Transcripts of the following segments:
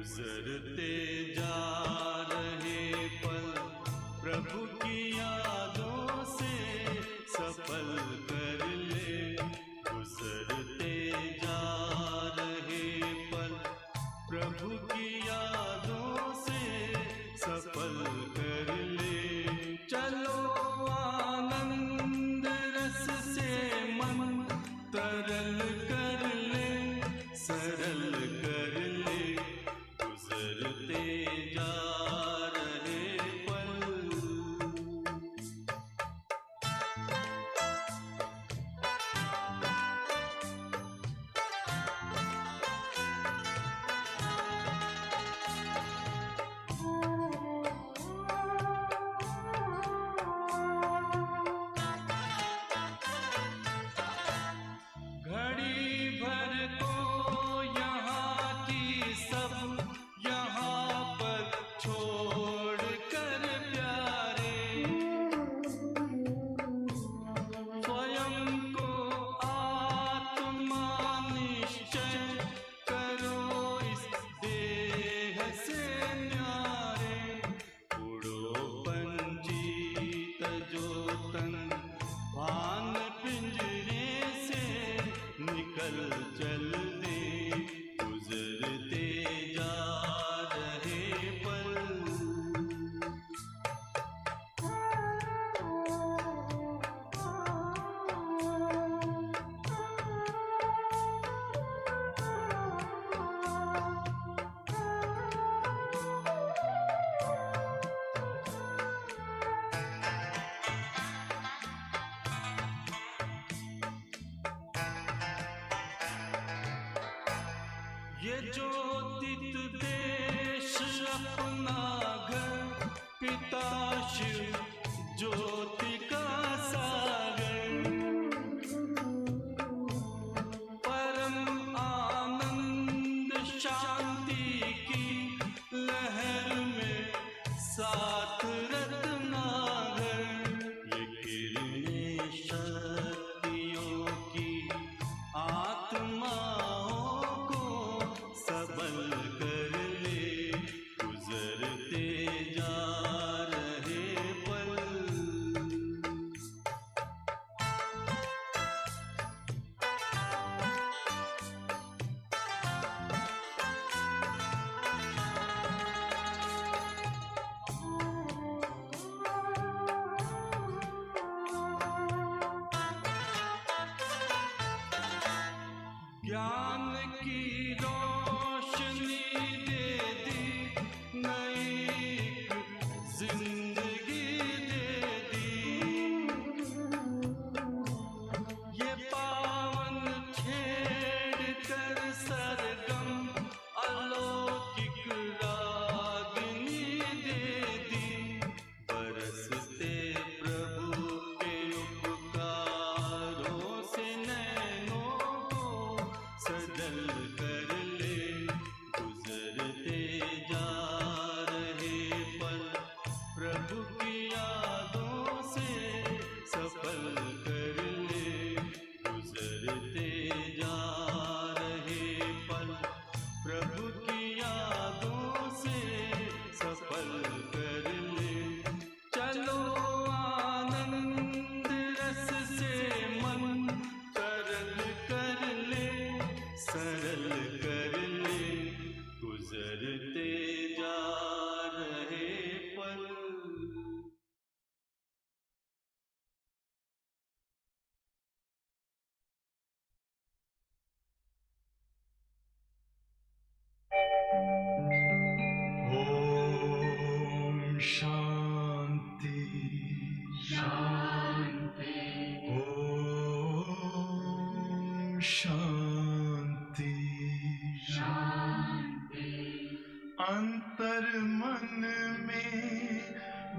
गुजरते जा रहे पल प्रभु की यादों से सफल कर ले। गुजरते जा रहे पल प्रभु की यादों से सफल कर ले। चलो आनंद रस से मन तरल कर ले, सरल कर ले। गुजरते जा रहे पल। घड़ी भर को यहाँ की सब यहाँ पर छोड़ कर प्यारे, स्वयं को आत्मा निश्चय करो इस देह से न्यारे। उड़ो पंछी तजो तन भान पिंजरे से निकल चल दे। गुजरते जा रहे पल। ये ज्योतित देश अपना घर, पिता शिव ज्योति का सागर। परम आनंद शांति की लहर में साथ रत्नागर। ये किरणें शक्तियों की आत्माओं को सबल कर ले। गुजरते जा रहे पल। ज्ञान की रोशनी दे दी, नई जिंदगी दे दी। ये पावन छेड़ कर सरगम अलौकिक रागनी दे दी। बरसते प्रभु के उपकारों से नैनों को सजल कर ले। गुजरते जा रहे पल प्रभु की यादों से सफल कर ले। गुजरते जा रहे पल प्रभु की यादों से सफल कर ले। चलो आनंद रस से मन तरल कर ले, सरल कर ले। गुजरते जा रहे पल। ओम शांति शांति। ओम शांति शांति। अंतर मन में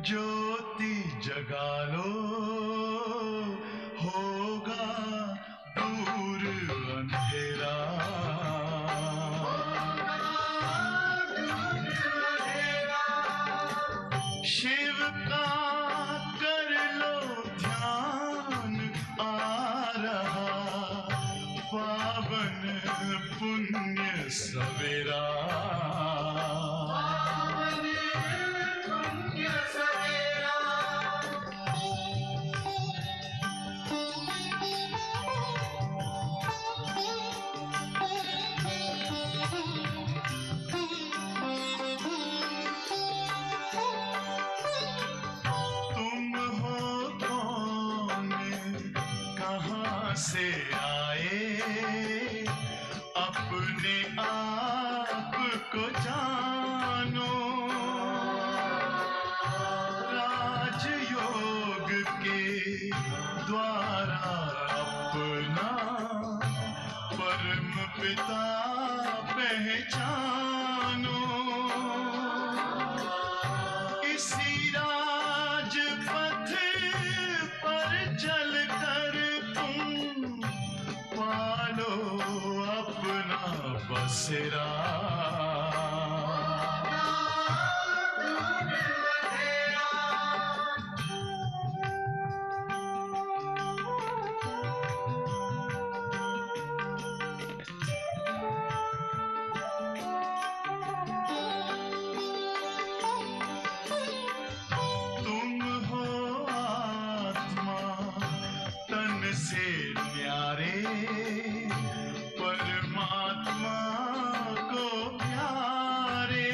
ज्योति जगा लो, होगा दूर अंधेरा। पुण्य सवेरा तुम हो कौन, कहाँ से आए, अपने आप को जानो, राजयोग के द्वारा अपना परम पिता पहचानो, इसी राजपथ पर चलकर तुम पालो अपना बसेरा। तुम हो आत्मा तन से न्यारे, परमात्मा को प्यारे,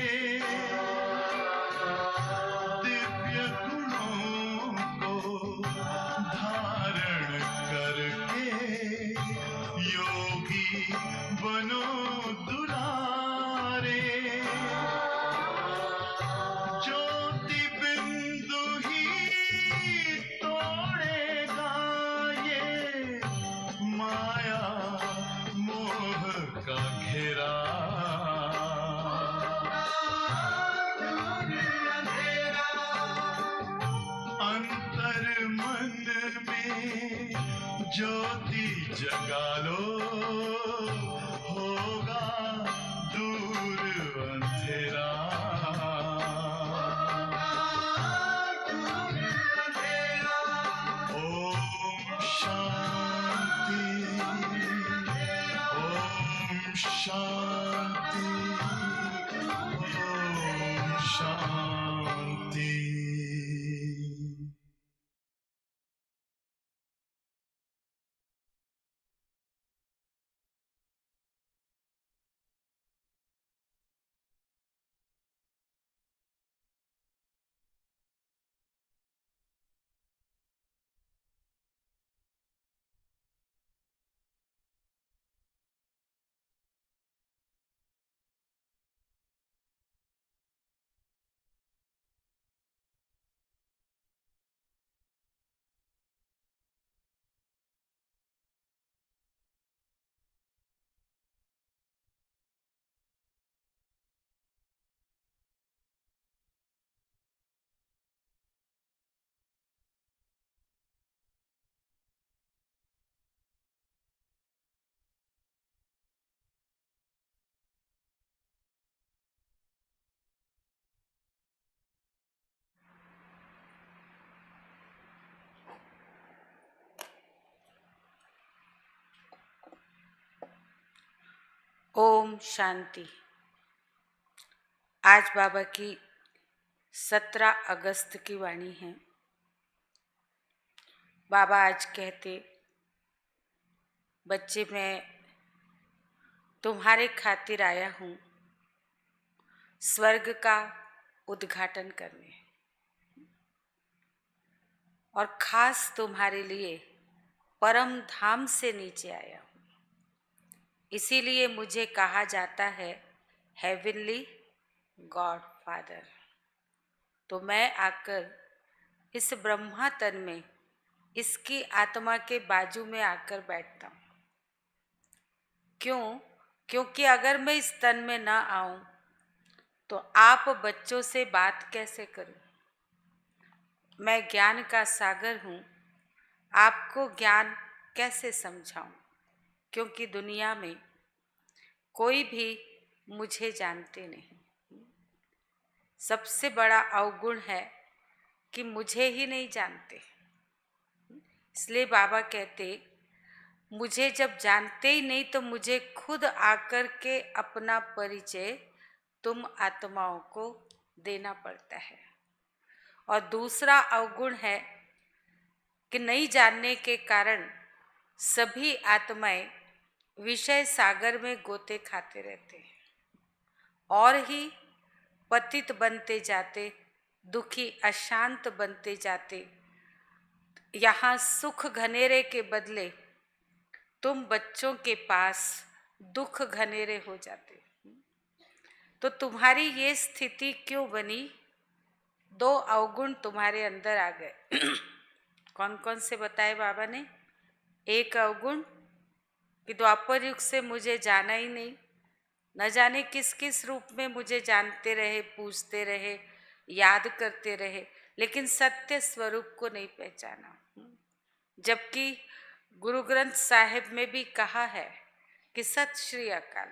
दिव्य गुणों को धारण करके योगी बनो दुलारे, ज्योति बिंदु ही तोड़ेगा ये माया मोह का घेरा। अंतर मन में ज्योति जगा लो, होगा दूर अंधेरा। ओम शांति, ओम शांति, ओम शांति। ओम शांति। आज बाबा की 17 अगस्त की वाणी है। बाबा आज कहते, बच्चे मैं तुम्हारे खातिर आया हूँ स्वर्ग का उद्घाटन करने, और खास तुम्हारे लिए परम धाम से नीचे आया हूँ। इसीलिए मुझे कहा जाता है हेवनली गॉड फादर। तो मैं आकर इस ब्रह्मा तन में इसकी आत्मा के बाजू में आकर बैठता हूँ। क्यों? क्योंकि अगर मैं इस तन में ना आऊं तो आप बच्चों से बात कैसे करूं? मैं ज्ञान का सागर हूँ, आपको ज्ञान कैसे समझाऊं? क्योंकि दुनिया में कोई भी मुझे जानते नहीं। सबसे बड़ा अवगुण है कि मुझे ही नहीं जानते। इसलिए बाबा कहते, मुझे जब जानते ही नहीं तो मुझे खुद आकर के अपना परिचय तुम आत्माओं को देना पड़ता है। और दूसरा अवगुण है कि नहीं जानने के कारण सभी आत्माएं विषय सागर में गोते खाते रहते हैं और ही पतित बनते जाते, दुखी अशांत बनते जाते। यहाँ सुख घनेरे के बदले तुम बच्चों के पास दुख घनेरे हो जाते। तो तुम्हारी ये स्थिति क्यों बनी? दो अवगुण तुम्हारे अंदर आ गए। कौन कौन से बताए बाबा ने? एक अवगुण कि द्वापर युग से मुझे जाना ही नहीं, न जाने किस किस रूप में मुझे जानते रहे, पूछते रहे, याद करते रहे, लेकिन सत्य स्वरूप को नहीं पहचाना। जबकि गुरु ग्रंथ साहिब में भी कहा है कि सत श्री अकाल,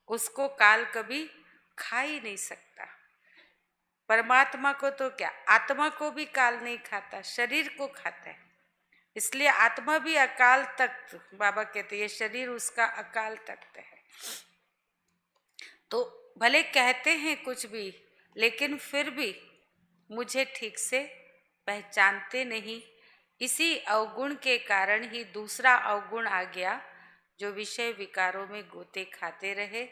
उसको काल कभी खा ही नहीं सकता। परमात्मा को तो क्या, आत्मा को भी काल नहीं खाता, शरीर को खाता है। इसलिए आत्मा भी अकाल तख्त, बाबा कहते हैं ये शरीर उसका अकाल तख्त है। तो भले कहते हैं कुछ भी, लेकिन फिर भी मुझे ठीक से पहचानते नहीं। इसी अवगुण के कारण ही दूसरा अवगुण आ गया, जो विषय विकारों में गोते खाते रहे।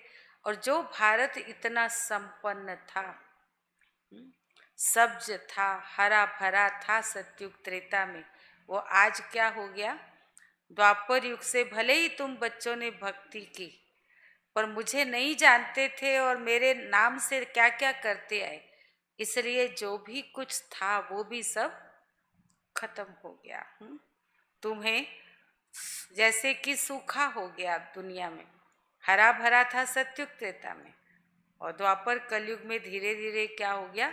और जो भारत इतना संपन्न था, सब्ज था, हरा भरा था सतयुग त्रेता में, वो आज क्या हो गया? द्वापर युग से भले ही तुम बच्चों ने भक्ति की, पर मुझे नहीं जानते थे और मेरे नाम से क्या क्या करते आए, इसलिए जो भी कुछ था वो भी सब खत्म हो गया। तुम्हें जैसे कि सूखा हो गया दुनिया में, हरा भरा था सतयुग त्रेता में, और द्वापर कलयुग में धीरे धीरे क्या हो गया?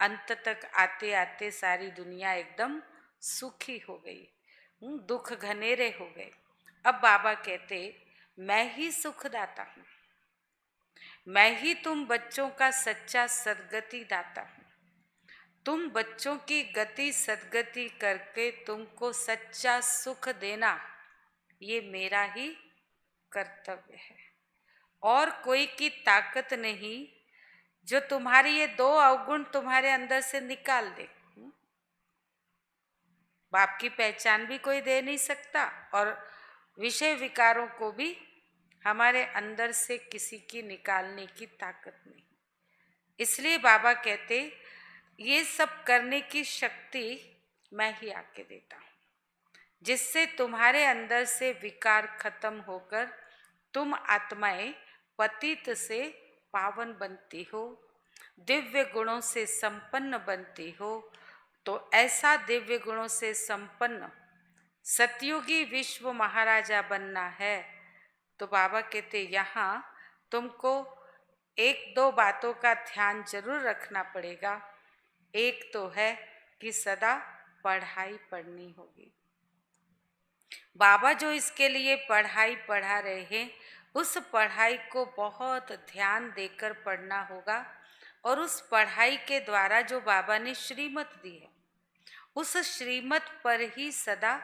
अंत तक आते आते सारी दुनिया एकदम सूखी हो गई, दुख घनेरे हो गए। अब बाबा कहते मैं ही सुखदाता हूँ, मैं ही तुम बच्चों का सच्चा सद्गति दाता हूँ। तुम बच्चों की गति सद्गति करके तुमको सच्चा सुख देना, ये मेरा ही कर्तव्य है। और कोई की ताकत नहीं जो तुम्हारी ये दो अवगुण तुम्हारे अंदर से निकाल दे। बाप की पहचान भी कोई दे नहीं सकता, और विषय विकारों को भी हमारे अंदर से किसी की निकालने की ताकत नहीं। इसलिए बाबा कहते ये सब करने की शक्ति मैं ही आके देता हूँ, जिससे तुम्हारे अंदर से विकार खत्म होकर तुम आत्माएं पतित से पावन बनती हो, दिव्य गुणों से संपन्न बनती हो। तो ऐसा दिव्य गुणों से संपन्न सतयुगी विश्व महाराजा बनना है। तो बाबा कहते यहाँ तुमको एक दो बातों का ध्यान जरूर रखना पड़ेगा। एक तो है कि सदा पढ़ाई पढ़नी होगी। बाबा जो इसके लिए पढ़ाई पढ़ा रहे हैं, उस पढ़ाई को बहुत ध्यान देकर पढ़ना होगा, और उस पढ़ाई के द्वारा जो बाबा ने श्रीमत दी है, उस श्रीमत पर ही सदा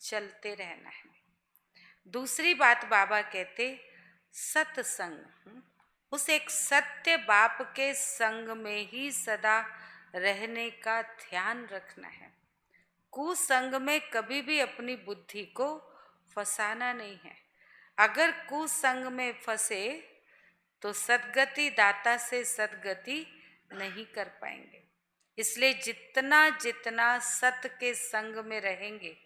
चलते रहना है। दूसरी बात बाबा कहते सत्संग, उस एक सत्य बाप के संग में ही सदा रहने का ध्यान रखना है। कुसंग में कभी भी अपनी बुद्धि को फंसाना नहीं है। अगर कुसंग में फंसे तो सद्गति दाता से सद्गति नहीं कर पाएंगे। इसलिए जितना जितना सत्य के संग में रहेंगे,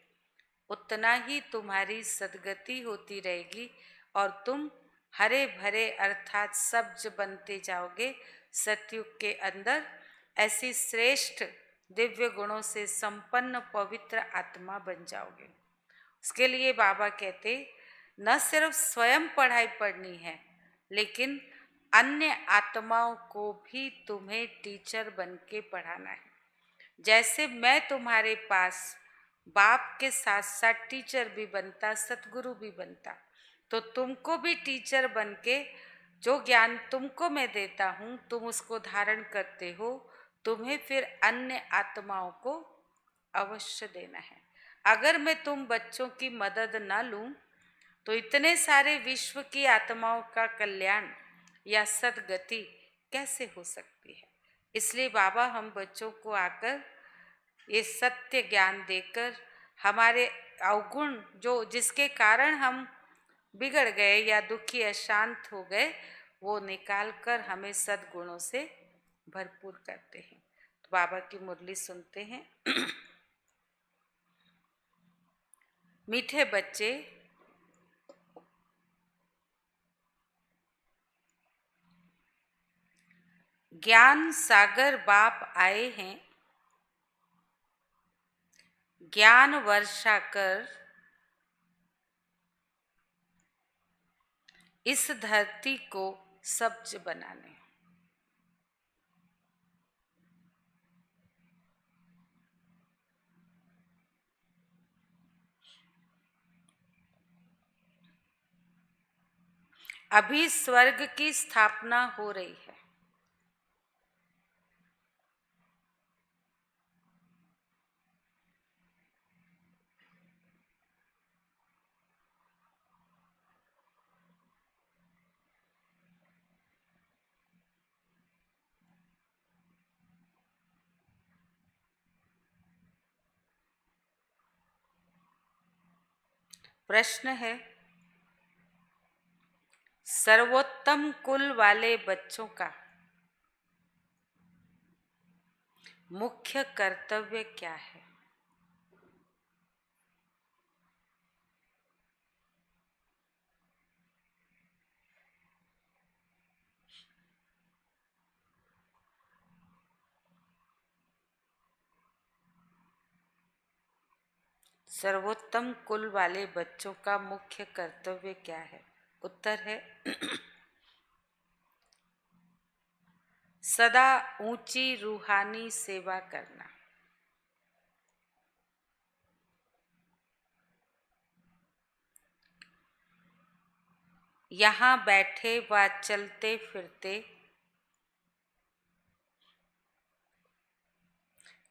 उतना ही तुम्हारी सद्गति होती रहेगी और तुम हरे भरे अर्थात सब्ज बनते जाओगे। सतयुग के अंदर ऐसी श्रेष्ठ दिव्य गुणों से संपन्न पवित्र आत्मा बन जाओगे। उसके लिए बाबा कहते न सिर्फ स्वयं पढ़ाई पढ़नी है, लेकिन अन्य आत्माओं को भी तुम्हें टीचर बन के पढ़ाना है। जैसे मैं तुम्हारे पास बाप के साथ साथ टीचर भी बनता, सतगुरु भी बनता, तो तुमको भी टीचर बन के जो ज्ञान तुमको मैं देता हूँ, तुम उसको धारण करते हो, तुम्हें फिर अन्य आत्माओं को अवश्य देना है। अगर मैं तुम बच्चों की मदद न लूं तो इतने सारे विश्व की आत्माओं का कल्याण या सद्गति कैसे हो सकती है। इसलिए बाबा हम बच्चों को आकर ये सत्य ज्ञान देकर हमारे अवगुण जो जिसके कारण हम बिगड़ गए या दुखी अशांत हो गए वो निकाल कर हमें सद्गुणों से भरपूर करते हैं। तो बाबा की मुरली सुनते हैं। मीठे बच्चे, ज्ञान सागर बाप आए हैं, ज्ञान वर्षा कर इस धरती को सब्ज बनाने। अभी स्वर्ग की स्थापना हो रही है। प्रश्न है, सर्वोत्तम कुल वाले बच्चों का मुख्य कर्तव्य क्या है? सर्वोत्तम कुल वाले बच्चों का मुख्य कर्तव्य क्या है? उत्तर है सदा ऊंची रूहानी सेवा करना। यहाँ बैठे व चलते फिरते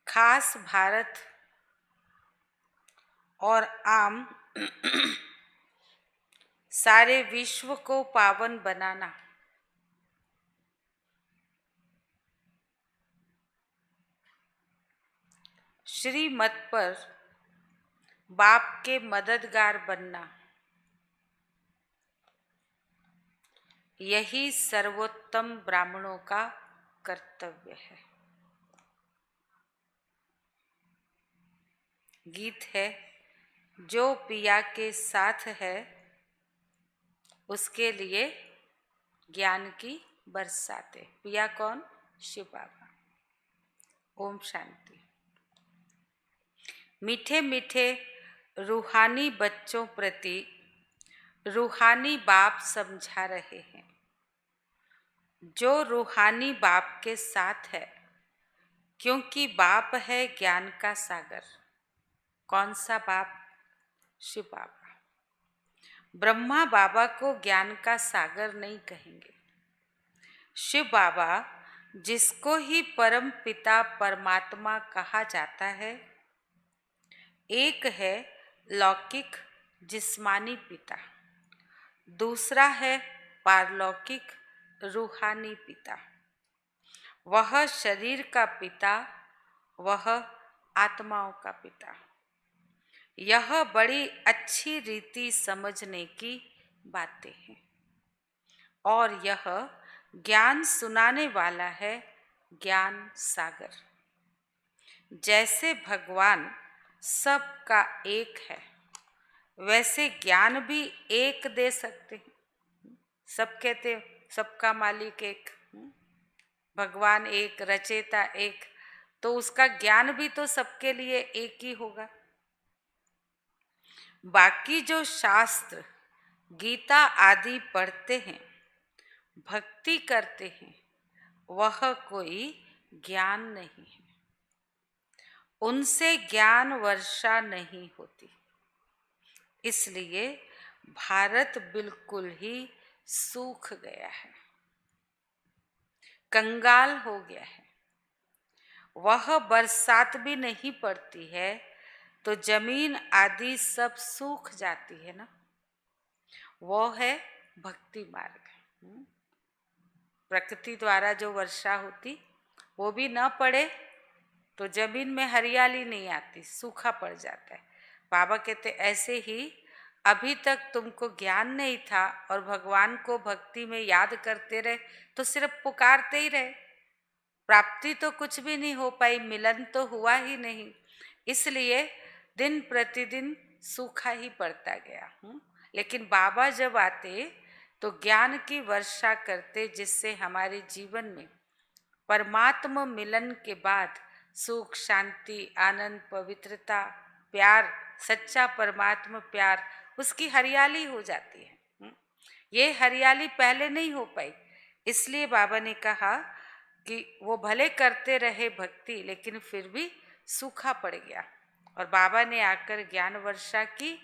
खास भारत और आम सारे विश्व को पावन बनाना। श्रीमत पर बाप के मददगार बनना, यही सर्वोत्तम ब्राह्मणों का कर्तव्य है। गीत है, जो पिया के साथ है उसके लिए ज्ञान की बरसाते। पिया कौन? शिव बाबा। ओम शांति। मीठे मीठे रूहानी बच्चों प्रति रूहानी बाप समझा रहे हैं। जो रूहानी बाप के साथ है, क्योंकि बाप है ज्ञान का सागर। कौन सा बाप? शिव बाबा। ब्रह्मा बाबा को ज्ञान का सागर नहीं कहेंगे। शिव बाबा जिसको ही परम पिता परमात्मा कहा जाता है, एक है लौकिक जिस्मानी पिता, दूसरा है पारलौकिक रूहानी पिता। वह शरीर का पिता, वह आत्माओं का पिता। यह बड़ी अच्छी रीति समझने की बातें हैं और यह ज्ञान सुनाने वाला है ज्ञान सागर। जैसे भगवान सबका एक है, वैसे ज्ञान भी एक दे सकते हैं। सब कहते सबका मालिक एक, भगवान एक, रचेता एक, तो उसका ज्ञान भी तो सबके लिए एक ही होगा। बाकी जो शास्त्र गीता आदि पढ़ते हैं, भक्ति करते हैं, वह कोई ज्ञान नहीं है। उनसे ज्ञान वर्षा नहीं होती। इसलिए भारत बिल्कुल ही सूख गया है, कंगाल हो गया है। वह बरसात भी नहीं पड़ती है तो जमीन आदि सब सूख जाती है ना, वो है भक्ति मार्ग। प्रकृति द्वारा जो वर्षा होती वो भी न पड़े तो जमीन में हरियाली नहीं आती, सूखा पड़ जाता है। बाबा कहते ऐसे ही अभी तक तुमको ज्ञान नहीं था और भगवान को भक्ति में याद करते रहे तो सिर्फ पुकारते ही रहे, प्राप्ति तो कुछ भी नहीं हो पाई, मिलन तो हुआ ही नहीं, इसलिए दिन प्रतिदिन सूखा ही पड़ता गया। लेकिन बाबा जब आते तो ज्ञान की वर्षा करते, जिससे हमारे जीवन में परमात्मा मिलन के बाद सुख, शांति, आनंद, पवित्रता, प्यार, सच्चा परमात्मा प्यार, उसकी हरियाली हो जाती है। ये हरियाली पहले नहीं हो पाई, इसलिए बाबा ने कहा कि वो भले करते रहे भक्ति लेकिन फिर भी सूखा पड़ गया, और बाबा ने आकर ज्ञान वर्षा की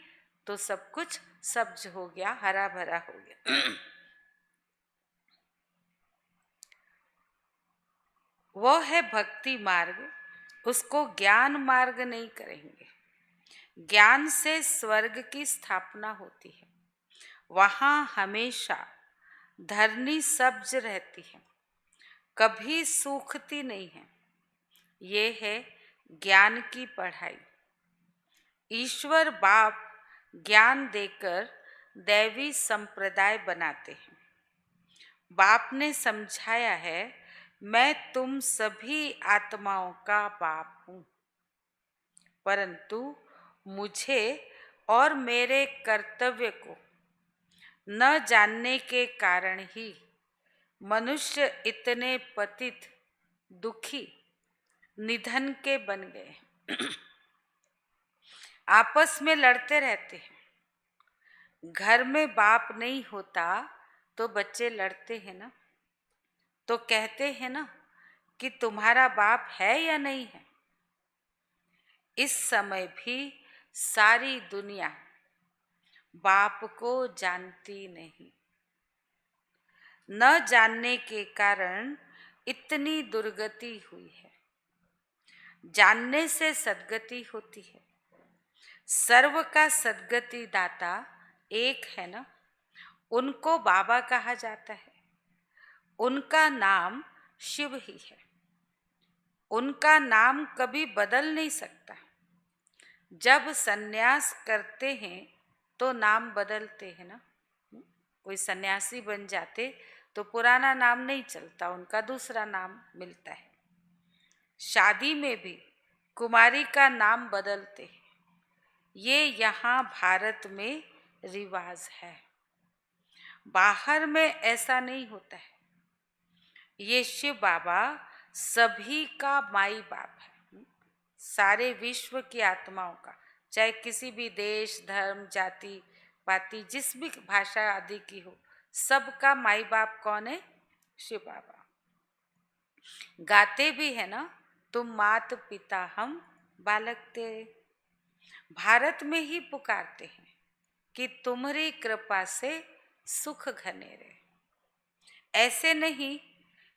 तो सब कुछ सब्ज हो गया, हरा भरा हो गया। वो है भक्ति मार्ग, उसको ज्ञान मार्ग नहीं करेंगे। ज्ञान से स्वर्ग की स्थापना होती है, वहां हमेशा धरनी सब्ज रहती है, कभी सूखती नहीं है। ये है ज्ञान की पढ़ाई। ईश्वर बाप ज्ञान देकर दैवी संप्रदाय बनाते हैं। बाप ने समझाया है, मैं तुम सभी आत्माओं का बाप हूँ, परंतु मुझे और मेरे कर्तव्य को न जानने के कारण ही मनुष्य इतने पतित, दुखी, निधन के बन गए। आपस में लड़ते रहते हैं। घर में बाप नहीं होता तो बच्चे लड़ते हैं ना, तो कहते हैं ना कि तुम्हारा बाप है या नहीं है। इस समय भी सारी दुनिया बाप को जानती नहीं, न जानने के कारण इतनी दुर्गति हुई है। जानने से सद्गति होती है। सर्व का सद्गति दाता एक है ना, उनको बाबा कहा जाता है। उनका नाम शिव ही है, उनका नाम कभी बदल नहीं सकता। जब सन्यास करते हैं तो नाम बदलते हैं ना, कोई सन्यासी बन जाते तो पुराना नाम नहीं चलता, उनका दूसरा नाम मिलता है। शादी में भी कुमारी का नाम बदलते हैं, ये यहाँ भारत में रिवाज है, बाहर में ऐसा नहीं होता है। ये शिव बाबा सभी का माई बाप है, सारे विश्व की आत्माओं का, चाहे किसी भी देश, धर्म, जाति पाति, जिस भी भाषा आदि की हो, सबका माई बाप कौन है? शिव बाबा। गाते भी है ना, तुम मात पिता हम बालक तेरे। भारत में ही पुकारते हैं कि तुम्हारी कृपा से सुख घने रहे। ऐसे नहीं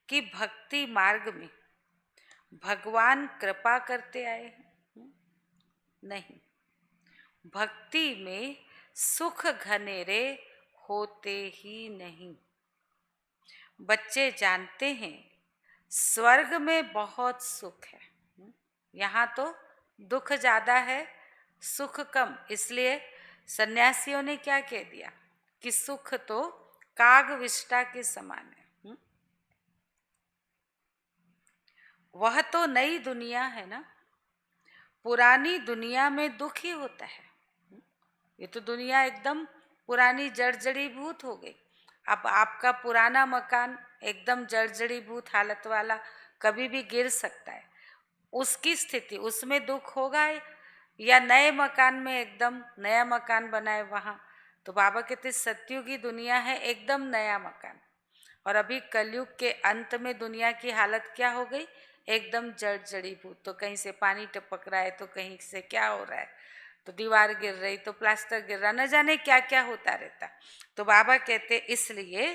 कि भक्ति मार्ग में भगवान कृपा करते आए हैं, नहीं, भक्ति में सुख घनेरे होते ही नहीं। बच्चे जानते हैं स्वर्ग में बहुत सुख है, यहाँ तो दुख ज्यादा है, सुख कम, इसलिए सन्यासियों ने क्या कह दिया कि सुख तो काग विष्टा के समान है। वह तो नई दुनिया है ना, पुरानी दुनिया में दुख ही होता है। ये तो दुनिया एकदम पुरानी जर्जरीभूत हो गई। अब आपका पुराना मकान एकदम जर्जरीभूत हालत वाला कभी भी गिर सकता है, उसकी स्थिति, उसमें दुख होगा। या नए मकान में एकदम नया मकान बनाए वहाँ, तो बाबा कहते सतयुगी दुनिया है एकदम नया मकान, और अभी कलयुग के अंत में दुनिया की हालत क्या हो गई? एकदम जर्जरीभूत। तो कहीं से पानी टपक रहा है, तो कहीं से क्या हो रहा है, तो दीवार गिर रही, तो प्लास्टर गिर रहा, न जाने क्या क्या होता रहता। तो बाबा कहते इसलिए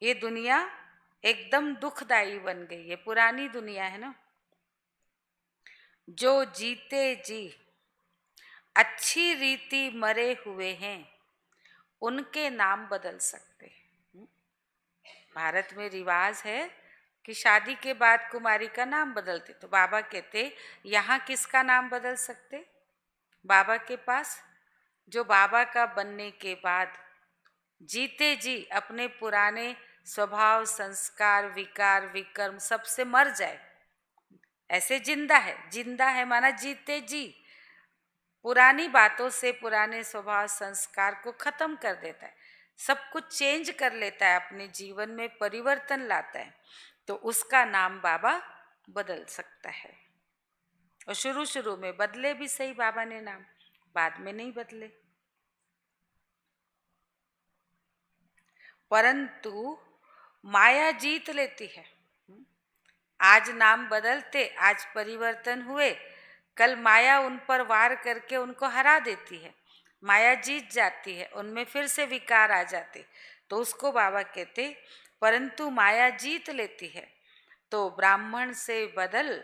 ये दुनिया एकदम दुखदायी बन गई है, पुरानी दुनिया है ना। जो जीते जी अच्छी रीति मरे हुए हैं, उनके नाम बदल सकते हैं। भारत में रिवाज है कि शादी के बाद कुमारी का नाम बदलते, तो बाबा कहते यहाँ किसका नाम बदल सकते? बाबा के पास, जो बाबा का बनने के बाद जीते जी अपने पुराने स्वभाव, संस्कार, विकार, विकर्म सबसे मर जाए, ऐसे जिंदा है माना जीते जी पुरानी बातों से, पुराने स्वभाव संस्कार को खत्म कर देता है, सब कुछ चेंज कर लेता है, अपने जीवन में परिवर्तन लाता है, तो उसका नाम बाबा बदल सकता है। और शुरू शुरू में बदले भी सही बाबा ने नाम, बाद में नहीं बदले। परंतु माया जीत लेती है। आज नाम बदलते, आज परिवर्तन हुए, कल माया उन पर वार करके उनको हरा देती है, माया जीत जाती है, उनमें फिर से विकार आ जाते, तो उसको बाबा कहते परंतु माया जीत लेती है, तो ब्राह्मण से बदल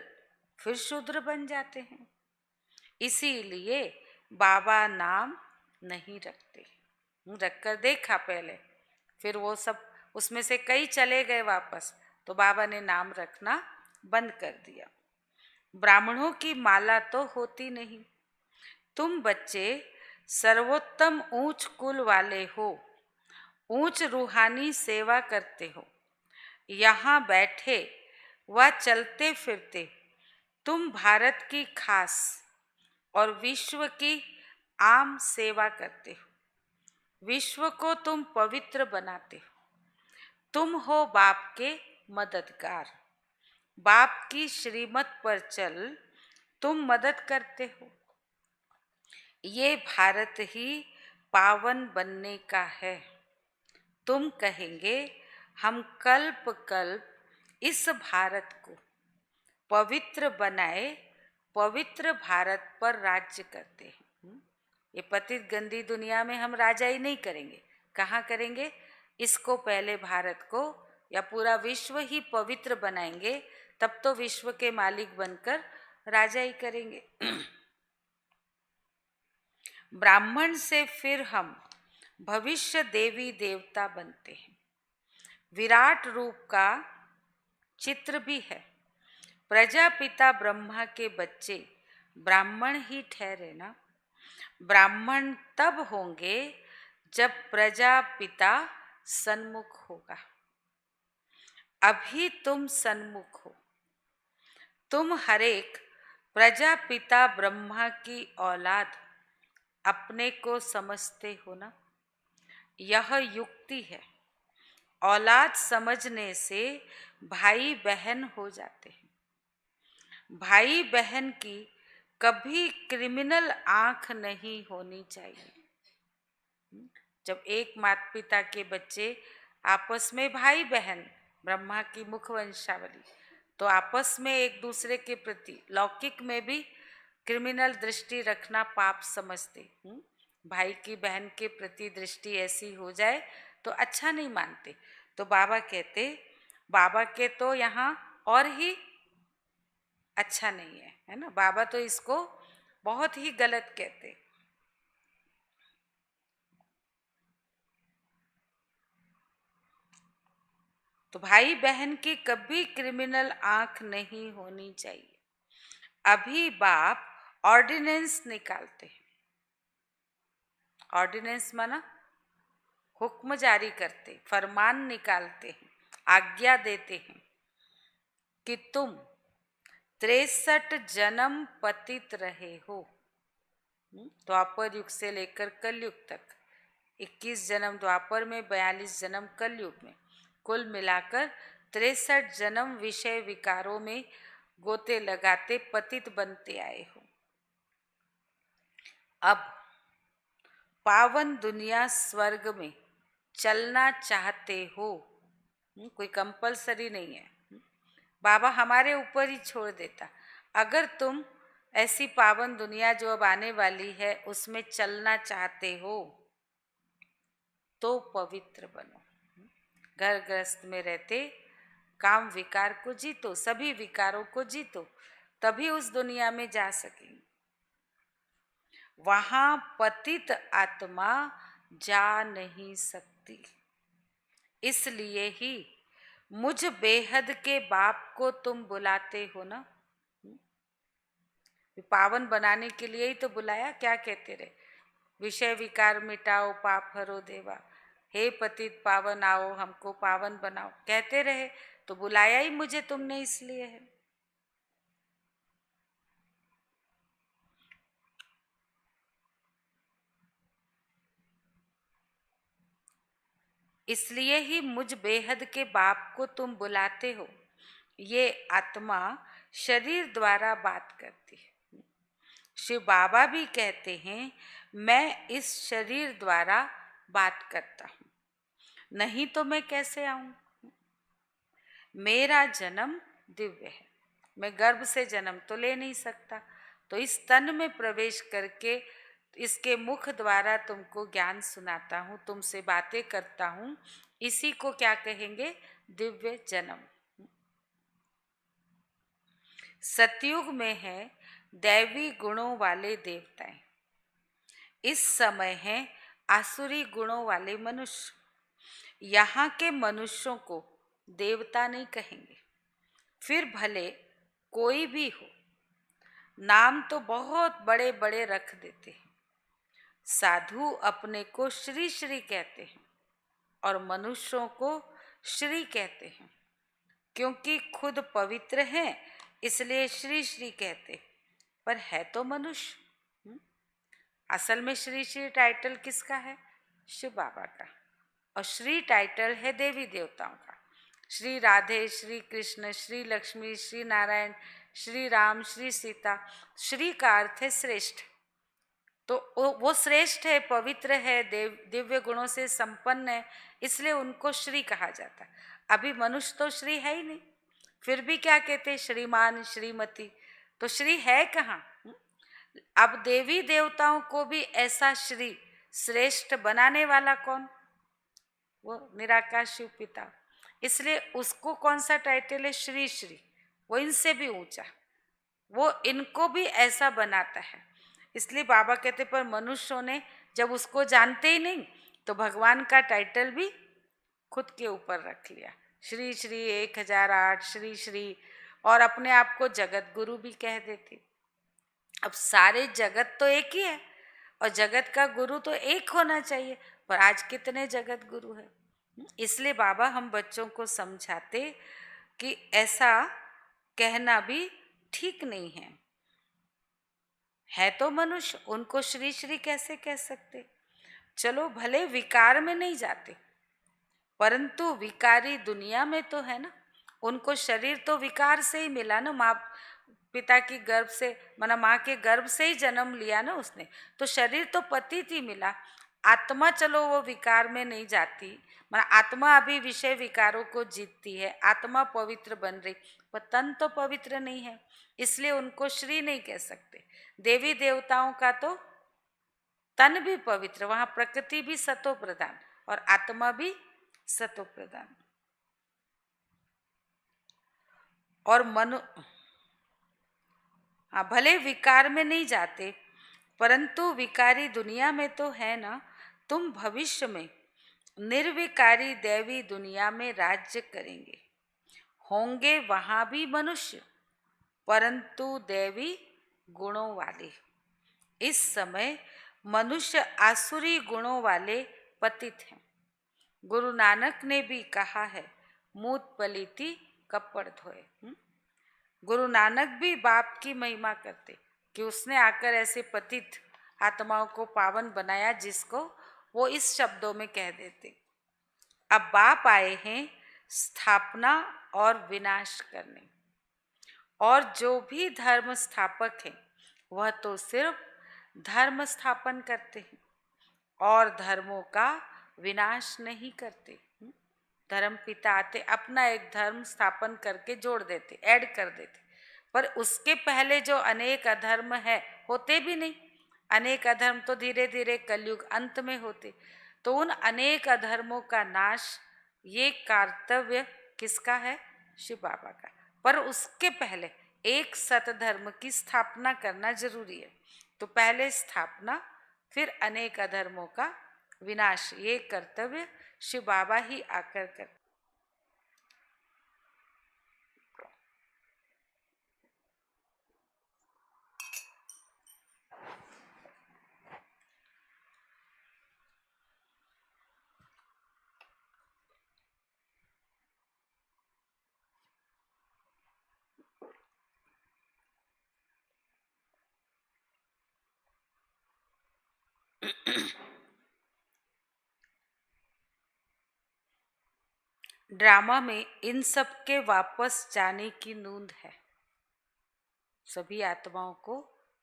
फिर शूद्र बन जाते हैं। इसीलिए बाबा नाम नहीं रखते। रखकर देखा पहले, फिर वो सब उसमें से कई चले गए वापस, तो बाबा ने नाम रखना बंद कर दिया। ब्राह्मणों की माला तो होती नहीं। तुम बच्चे सर्वोत्तम ऊंच कुल वाले हो, ऊंच रूहानी सेवा करते हो, यहाँ बैठे व चलते फिरते तुम भारत की खास और विश्व की आम सेवा करते हो। विश्व को तुम पवित्र बनाते हो। तुम हो बाप के मददगार, बाप की श्रीमत पर चल तुम मदद करते हो। ये भारत ही पावन बनने का है। तुम कहेंगे हम कल्प कल्प इस भारत को पवित्र बनाए, पवित्र भारत पर राज्य करते हैं। ये पतित गंदी दुनिया में हम राजा ही नहीं करेंगे, कहाँ करेंगे? इसको पहले भारत को या पूरा विश्व ही पवित्र बनाएंगे, तब तो विश्व के मालिक बनकर राजा ही करेंगे। ब्राह्मण से फिर हम भविष्य देवी देवता बनते हैं। विराट रूप का चित्र भी है। प्रजापिता ब्रह्मा के बच्चे ब्राह्मण ही ठहरे ना। ब्राह्मण तब होंगे जब प्रजापिता सन्मुख होगा। अभी तुम सन्मुख हो। तुम हरेक प्रजापिता ब्रह्मा की औलाद अपने को समझते हो ना। यह युक्ति है। औलाद समझने से भाई बहन हो जाते हैं। भाई बहन की कभी क्रिमिनल आंख नहीं होनी चाहिए। जब एक माता पिता के बच्चे आपस में, भाई बहन ब्रह्मा की मुख वंशावली, तो आपस में एक दूसरे के प्रति लौकिक में भी क्रिमिनल दृष्टि रखना पाप समझते। भाई की बहन के प्रति दृष्टि ऐसी हो जाए तो अच्छा नहीं मानते। तो बाबा कहते, बाबा के तो यहाँ और ही अच्छा नहीं है ना। बाबा तो इसको बहुत ही गलत कहते। तो भाई बहन की कभी क्रिमिनल आंख नहीं होनी चाहिए। अभी बाप ऑर्डिनेंस निकालते हैं। ऑर्डिनेंस माना हुक्म जारी करते, फरमान निकालते हैं, आज्ञा देते हैं कि तुम 63 जन्म पतित रहे हो। द्वापर युग से लेकर कलयुग तक 21 जन्म द्वापर में, 42 जन्म कलयुग में, कुल मिलाकर 63 जन्म विषय विकारों में गोते लगाते पतित बनते आए हो। अब पावन दुनिया स्वर्ग में चलना चाहते हो। कोई कंपलसरी नहीं है, बाबा हमारे ऊपर ही छोड़ देता। अगर तुम ऐसी पावन दुनिया जो अब आने वाली है उसमें चलना चाहते हो तो पवित्र बनो। घर गृहस्थ में रहते काम विकार को जीतो, सभी विकारों को जीतो, तभी उस दुनिया में जा सकेंगे। वहां पतित आत्मा जा नहीं सकती। इसलिए ही मुझ बेहद के बाप को तुम बुलाते हो ना। पावन बनाने के लिए ही तो बुलाया। क्या कहते रहे? विषय विकार मिटाओ, पाप हरो देवा, हे पतित पावन आओ, हमको पावन बनाओ, कहते रहे। तो बुलाया ही मुझे तुमने इसलिए है। इसलिए ही मुझ बेहद के बाप को तुम बुलाते हो। ये आत्मा शरीर द्वारा बात करती है। शिव बाबा भी कहते हैं, मैं इस शरीर द्वारा बात करता हूँ, नहीं तो मैं कैसे आऊं? मेरा जन्म दिव्य है। मैं गर्भ से जन्म तो ले नहीं सकता, तो इस तन में प्रवेश करके इसके मुख द्वारा तुमको ज्ञान सुनाता हूँ, तुमसे बातें करता हूँ। इसी को क्या कहेंगे? दिव्य जन्म। सतयुग में है दैवी गुणों वाले देवताएं, इस समय है आसुरी गुणों वाले मनुष्य। यहाँ के मनुष्यों को देवता नहीं कहेंगे, फिर भले कोई भी हो। नाम तो बहुत बड़े बड़े रख देते हैं। साधु अपने को श्री श्री कहते हैं और मनुष्यों को श्री कहते हैं, क्योंकि खुद पवित्र हैं इसलिए श्री श्री कहते हैं, पर है तो मनुष्य। असल में श्री श्री टाइटल किसका है? शिव बाबा का। और श्री टाइटल है देवी देवताओं का। श्री राधे, श्री कृष्ण, श्री लक्ष्मी, श्री नारायण, श्री राम, श्री सीता। श्री का अर्थ है श्रेष्ठ। तो वो श्रेष्ठ है, पवित्र है, दिव्य गुणों से संपन्न है, इसलिए उनको श्री कहा जाता है। अभी मनुष्य तो श्री है ही नहीं, फिर भी क्या कहते हैं? श्रीमान, श्रीमती। तो श्री है कहाँ? अब देवी देवताओं को भी ऐसा श्री श्रेष्ठ बनाने वाला कौन? वो निराकार शिव पिता। इसलिए उसको कौन सा टाइटल है? श्री श्री। वो इनसे भी ऊंचा, वो इनको भी ऐसा बनाता है। इसलिए बाबा कहते, पर मनुष्यों ने जब उसको जानते ही नहीं तो भगवान का टाइटल भी खुद के ऊपर रख लिया। श्री श्री 1008 श्री श्री, और अपने आप को जगत गुरु भी कह देते। अब सारे जगत तो एक ही है और जगत का गुरु तो एक होना चाहिए, पर आज कितने जगत गुरु है। इसलिए बाबा हम बच्चों को समझाते कि ऐसा कहना भी ठीक नहीं है तो मनुष्य, उनको श्री श्री कैसे कह सकते? चलो भले विकार में नहीं जाते, परंतु विकारी दुनिया में तो है ना। उनको शरीर तो विकार से ही मिला ना, माँ पिता की गर्भ से, माना माँ के गर्भ से ही जन्म लिया ना उसने, तो शरीर तो पतित ही मिला। आत्मा चलो वो विकार में नहीं जाती, माना आत्मा अभी विषय विकारों को जीतती है, आत्मा पवित्र बन रही, पर तन तो पवित्र नहीं है, इसलिए उनको श्री नहीं कह सकते। देवी देवताओं का तो तन भी पवित्र, वहां प्रकृति भी सतो प्रधान और आत्मा भी सतो प्रधान। और मनु हाँ, भले विकार में नहीं जाते, परंतु विकारी दुनिया में तो है ना। तुम भविष्य में निर्विकारी दैवी दुनिया में राज्य करेंगे, होंगे वहां भी मनुष्य, परंतु दैवी गुणों वाले। इस समय मनुष्य आसुरी गुणों वाले पतित हैं। गुरु नानक ने भी कहा है, मूत पलीती कपड़ धोए। गुरु नानक भी बाप की महिमा करते कि उसने आकर ऐसे पतित आत्माओं को पावन बनाया, जिसको वो इस शब्दों में कह देते। अब बाप आए हैं स्थापना और विनाश करने, और जो भी धर्म स्थापक है वह तो सिर्फ धर्म स्थापन करते हैं और धर्मों का विनाश नहीं करते। धर्म पिता आते अपना एक धर्म स्थापन करके जोड़ देते, ऐड कर देते, पर उसके पहले जो अनेक अधर्म है होते भी नहीं। अनेक अधर्म तो धीरे धीरे कलयुग अंत में होते। तो उन अनेक अधर्मों का नाश ये कर्तव्य किसका है? शिव बाबा का। पर उसके पहले एक सतधर्म की स्थापना करना जरूरी है। तो पहले स्थापना, फिर अनेक अधर्मों का विनाश, ये कर्तव्य शिव बाबा ही आकर कर। ड्रामा में इन सब के वापस जाने की नूंद है। सभी आत्माओं को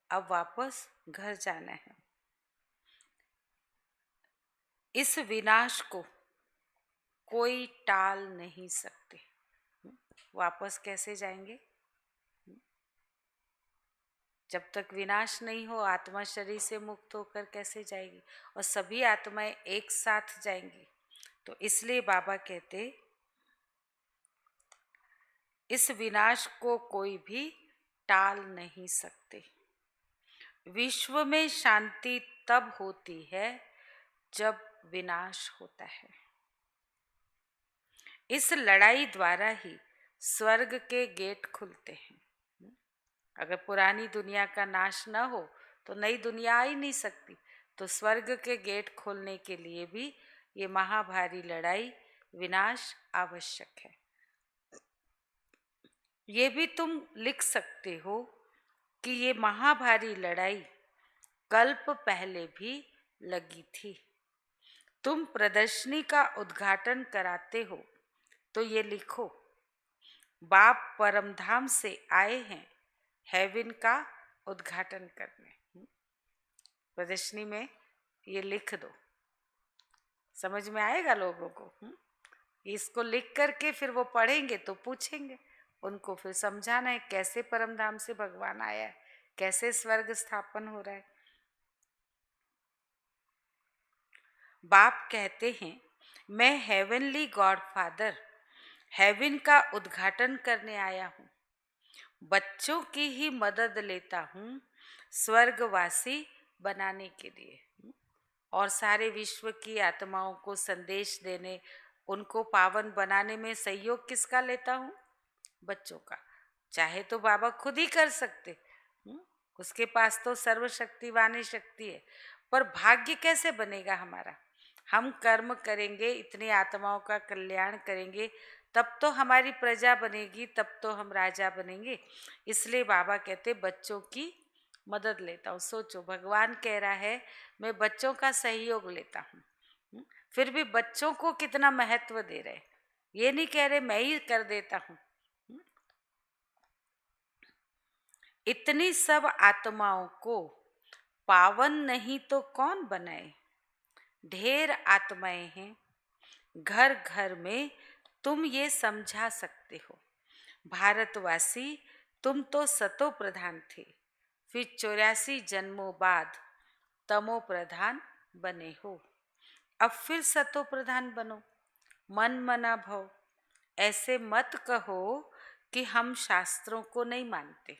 अब वापस घर जाना है। इस विनाश को कोई टाल नहीं सकते। वापस कैसे जाएंगे? जब तक विनाश नहीं हो, आत्मा शरीर से मुक्त होकर कैसे जाएगी? और सभी आत्माएं एक साथ जाएंगी। तो इसलिए बाबा कहते, इस विनाश को कोई भी टाल नहीं सकते। विश्व में शांति तब होती है जब विनाश होता है। इस लड़ाई द्वारा ही स्वर्ग के गेट खुलते हैं। अगर पुरानी दुनिया का नाश न हो तो नई दुनिया आ ही नहीं सकती। तो स्वर्ग के गेट खोलने के लिए भी ये महाभारी लड़ाई, विनाश आवश्यक है। ये भी तुम लिख सकते हो कि ये महाभारी लड़ाई कल्प पहले भी लगी थी। तुम प्रदर्शनी का उद्घाटन कराते हो तो ये लिखो, बाप परमधाम से आए हैं हेवन का उद्घाटन करने। प्रदर्शनी में ये लिख दो, समझ में आएगा लोगों को। इसको लिख करके फिर वो पढ़ेंगे तो पूछेंगे, उनको फिर समझाना है कैसे परमधाम से भगवान आया है, कैसे स्वर्ग स्थापन हो रहा है। बाप कहते हैं, मैं हेवनली गॉड फादर हेवन का उद्घाटन करने आया हूँ। बच्चों की ही मदद लेता हूँ स्वर्गवासी बनाने के लिए, और सारे विश्व की आत्माओं को संदेश देने, उनको पावन बनाने में सहयोग किसका लेता हूँ? बच्चों का। चाहे तो बाबा खुद ही कर सकते, उसके पास तो सर्वशक्तिवानी शक्ति है, पर भाग्य कैसे बनेगा हमारा? हम कर्म करेंगे, इतनी आत्माओं का कल्याण करेंगे, तब तो हमारी प्रजा बनेगी, तब तो हम राजा बनेंगे। इसलिए बाबा कहते बच्चों की मदद लेता हूँ। सोचो, भगवान कह रहा है मैं बच्चों का सहयोग लेता हूँ, फिर भी बच्चों को कितना महत्व दे रहे। ये नहीं कह रहे मैं ही कर देता हूँ। इतनी सब आत्माओं को पावन नहीं तो कौन बनाए? ढेर आत्माएं हैं घर घर में, तुम ये समझा सकते हो। भारतवासी तुम तो सतो प्रधान थे, फिर 84 जन्मों बाद तमो प्रधान बने हो। अब फिर सतो प्रधान बनो, मन मना भव। ऐसे मत कहो कि हम शास्त्रों को नहीं मानते।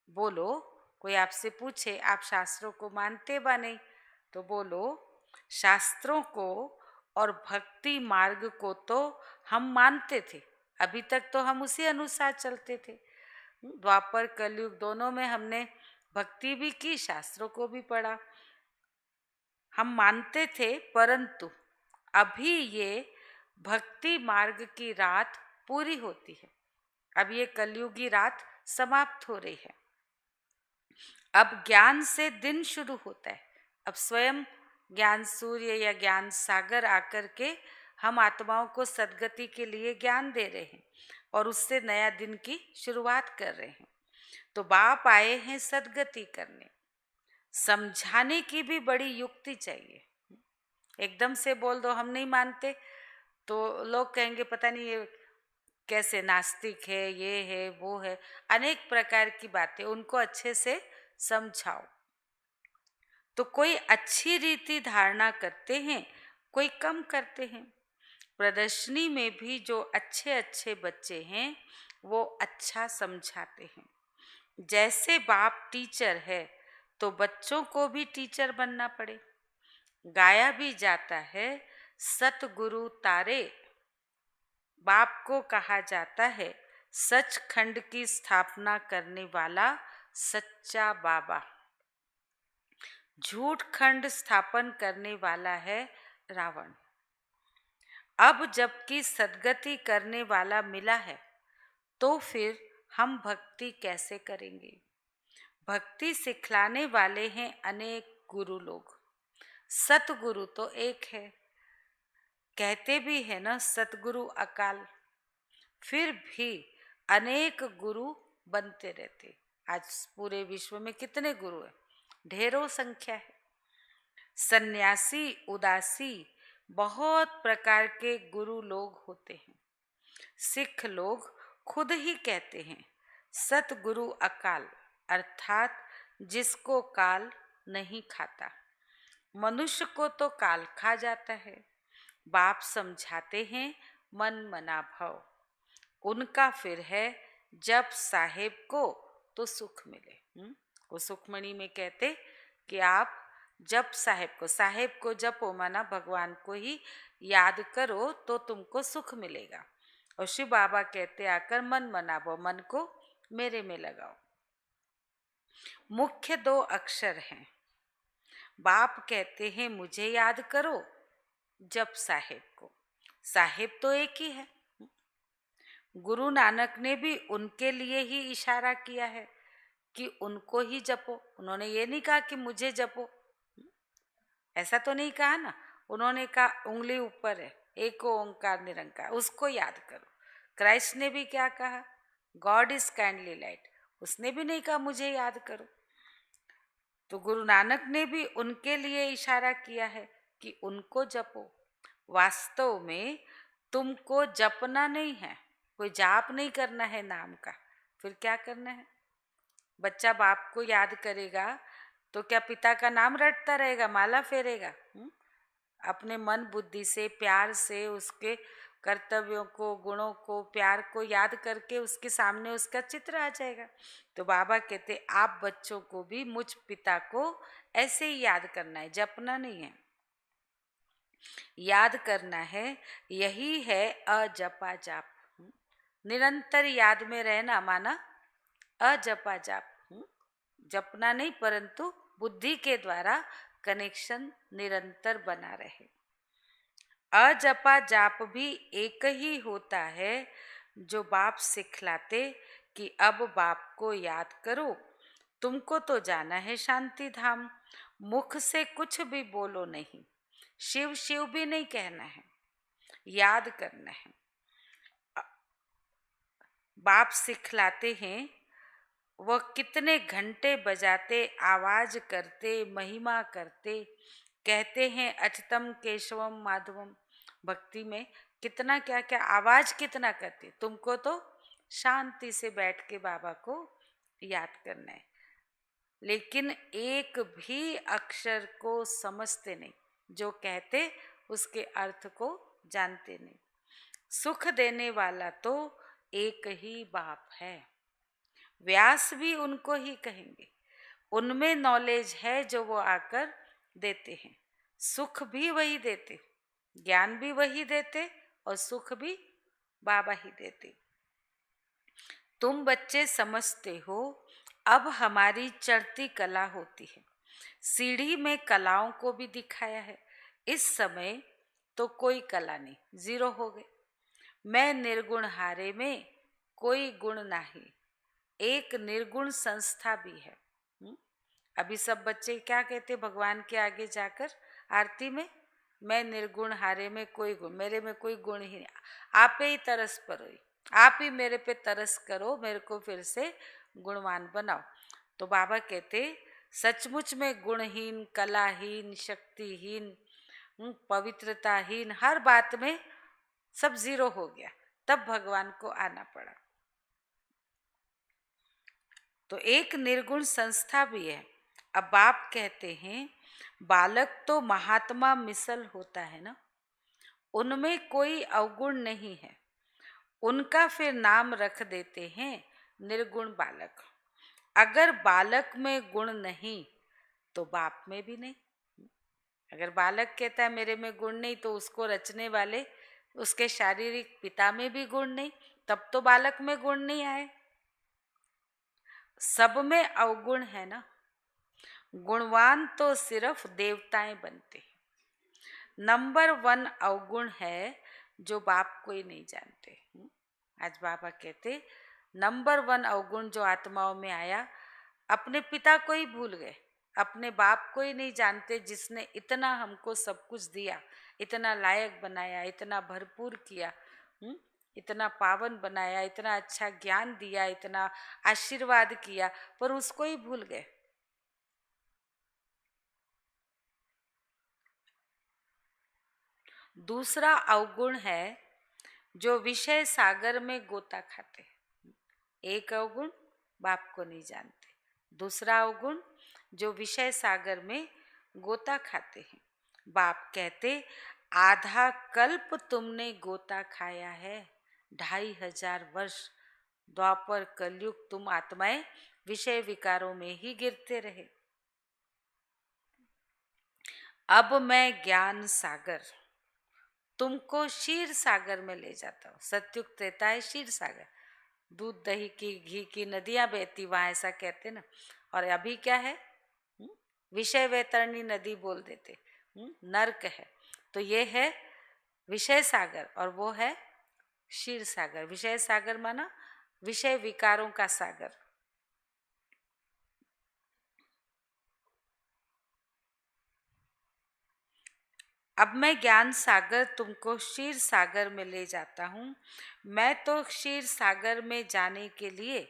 बोलो, कोई आपसे पूछे आप शास्त्रों को मानते बा नहीं, तो बोलो शास्त्रों को और भक्ति मार्ग को तो हम मानते थे, अभी तक तो हम उसी अनुसार चलते थे। द्वापर कलयुग दोनों में हमने भक्ति भी की, शास्त्रों को भी पढ़ा, हम मानते थे। परंतु अभी ये भक्ति मार्ग की रात पूरी होती है, अब ये कलयुगी रात समाप्त हो रही है। अब ज्ञान से दिन शुरू होता है। अब स्वयं ज्ञान सूर्य या ज्ञान सागर आकर के हम आत्माओं को सद्गति के लिए ज्ञान दे रहे हैं और उससे नया दिन की शुरुआत कर रहे हैं। तो बाप आए हैं सद्गति करने। समझाने की भी बड़ी युक्ति चाहिए। एकदम से बोल दो हम नहीं मानते तो लोग कहेंगे पता नहीं ये कैसे नास्तिक है, ये है वो है, अनेक प्रकार की बातें। उनको अच्छे से समझाओ। तो कोई अच्छी रीति धारणा करते हैं, कोई कम करते हैं। प्रदर्शनी में भी जो अच्छे अच्छे बच्चे हैं वो अच्छा समझाते हैं। जैसे बाप टीचर है तो बच्चों को भी टीचर बनना पड़े। गाया भी जाता है, सतगुरु तारे। बाप को कहा जाता है सचखंड की स्थापना करने वाला सच्चा बाबा। झूठ खंड स्थापन करने वाला है रावण। अब जबकि सदगति करने वाला मिला है तो फिर हम भक्ति कैसे करेंगे? भक्ति सिखलाने वाले हैं अनेक गुरु लोग, सतगुरु तो एक है। कहते भी है ना सतगुरु अकाल, फिर भी अनेक गुरु बनते रहते। आज पूरे विश्व में कितने गुरु हैं? ढेरों संख्या है। सन्यासी, उदासी, बहुत प्रकार के गुरु लोग होते हैं। सिख लोग खुद ही कहते हैं सतगुरु अकाल, अर्थात जिसको काल नहीं खाता। मनुष्य को तो काल खा जाता है। बाप समझाते हैं मन मना भव। उनका फिर है जब साहेब को तो सुख मिले। वो सुखमणि में कहते कि आप जब साहेब को जपो, माना भगवान को ही याद करो तो तुमको सुख मिलेगा। और शिव बाबा कहते आकर मन मनावो, मन को मेरे में लगाओ। मुख्य 2 अक्षर हैं। बाप कहते हैं मुझे याद करो, जब साहेब को। साहेब तो एक ही है। गुरु नानक ने भी उनके लिए ही इशारा किया है कि उनको ही जपो। उन्होंने ये नहीं कहा कि मुझे जपो, ऐसा तो नहीं कहा ना। उन्होंने कहा उंगली ऊपर है, एक ओंकार निरंकार, उसको याद करो। क्राइस्ट ने भी क्या कहा? God is kindly light. उसने भी नहीं कहा मुझे याद करो। तो गुरु नानक ने भी उनके लिए इशारा किया है कि उनको जपो। वास्तव में तुमको जपना नहीं है, कोई जाप नहीं करना है नाम का। फिर क्या करना है? बच्चा बाप को याद करेगा तो क्या पिता का नाम रटता रहेगा, माला फेरेगा? अपने मन बुद्धि से, प्यार से उसके कर्तव्यों को, गुणों को, प्यार को याद करके उसके सामने उसका चित्र आ जाएगा। तो बाबा कहते आप बच्चों को भी मुझ पिता को ऐसे ही याद करना है, जपना नहीं है, याद करना है। यही है अजपा जाप। निरंतर याद में रहना, माना अजपा जाप। जपना नहीं, परंतु बुद्धि के द्वारा कनेक्शन निरंतर बना रहे। अजपा जाप भी एक ही होता है जो बाप सिखलाते कि अब बाप को याद करो, तुमको तो जाना है शांति धाम। मुख से कुछ भी बोलो नहीं, शिव शिव भी नहीं कहना है, याद करना है। बाप सिखलाते हैं, वह कितने घंटे बजाते, आवाज करते, महिमा करते, कहते हैं अच्युतम केशवम माधवम। भक्ति में कितना क्या क्या आवाज कितना करते। तुमको तो शांति से बैठ के बाबा को याद करना है, लेकिन एक भी अक्षर को समझते नहीं, जो कहते उसके अर्थ को जानते नहीं। सुख देने वाला तो एक ही बाप है। व्यास भी उनको ही कहेंगे। उनमें नॉलेज है जो वो आकर देते हैं। सुख भी वही देते, ज्ञान भी वही देते, और सुख भी बाबा ही देते। तुम बच्चे समझते हो, अब हमारी चढ़ती कला होती है। सीढ़ी में कलाओं को भी दिखाया है। इस समय तो कोई कला नहीं, 0 हो गए। मैं निर्गुण हारे में कोई गुण नहीं, एक निर्गुण संस्था भी है। अभी सब बच्चे क्या कहते भगवान के आगे जाकर आरती में? मैं निर्गुण हारे में कोई गुण, मेरे में कोई गुण ही नहीं, आप ही तरस परो, आप ही मेरे पे तरस करो, मेरे को फिर से गुणवान बनाओ। तो बाबा कहते सचमुच में गुणहीन, कलाहीन, शक्तिहीन, पवित्रताहीन, हर बात में सब 0 हो गया, तब भगवान को आना पड़ा। तो एक निर्गुण संस्था भी है। अब बाप कहते हैं बालक तो महात्मा मिसल होता है ना, उनमें कोई अवगुण नहीं है, उनका फिर नाम रख देते हैं निर्गुण बालक। अगर बालक में गुण नहीं तो बाप में भी नहीं। अगर बालक कहता है मेरे में गुण नहीं, तो उसको रचने वाले उसके शारीरिक पिता में भी गुण नहीं, तब तो बालक में गुण नहीं आए। सब में अवगुण है ना। गुणवान तो सिर्फ देवताएं बनते हैं। नंबर 1 अवगुण है जो बाप को ही नहीं जानते। आज बाबा कहते नंबर 1 अवगुण जो आत्माओं में आया, अपने पिता को ही भूल गए, अपने बाप को ही नहीं जानते, जिसने इतना हमको सब कुछ दिया, इतना लायक बनाया, इतना भरपूर किया, इतना पावन बनाया, इतना अच्छा ज्ञान दिया, इतना आशीर्वाद किया, पर उसको ही भूल गए। दूसरा अवगुण है जो विषय सागर में गोता खाते। एक अवगुण बाप को नहीं जानते, दूसरा अवगुण जो विषय सागर में गोता खाते हैं। बाप कहते आधा कल्प तुमने गोता खाया है, 2500 वर्ष द्वापर कलयुग तुम आत्माएं विषय विकारों में ही गिरते रहे। अब मैं ज्ञान सागर तुमको क्षीर सागर में ले जाता हूँ। सत्युग त्रेता है क्षीर सागर, दूध दही की घी की नदियां बहती वहां, ऐसा कहते ना। और अभी क्या है, विषय वैतरणी नदी बोल देते, नर्क है। तो ये है विषय सागर और वो है क्षीर सागर। विषय सागर माना विषय विकारों का सागर। अब मैं ज्ञान सागर तुमको क्षीर सागर में ले जाता हूँ। मैं तो क्षीर सागर में जाने के लिए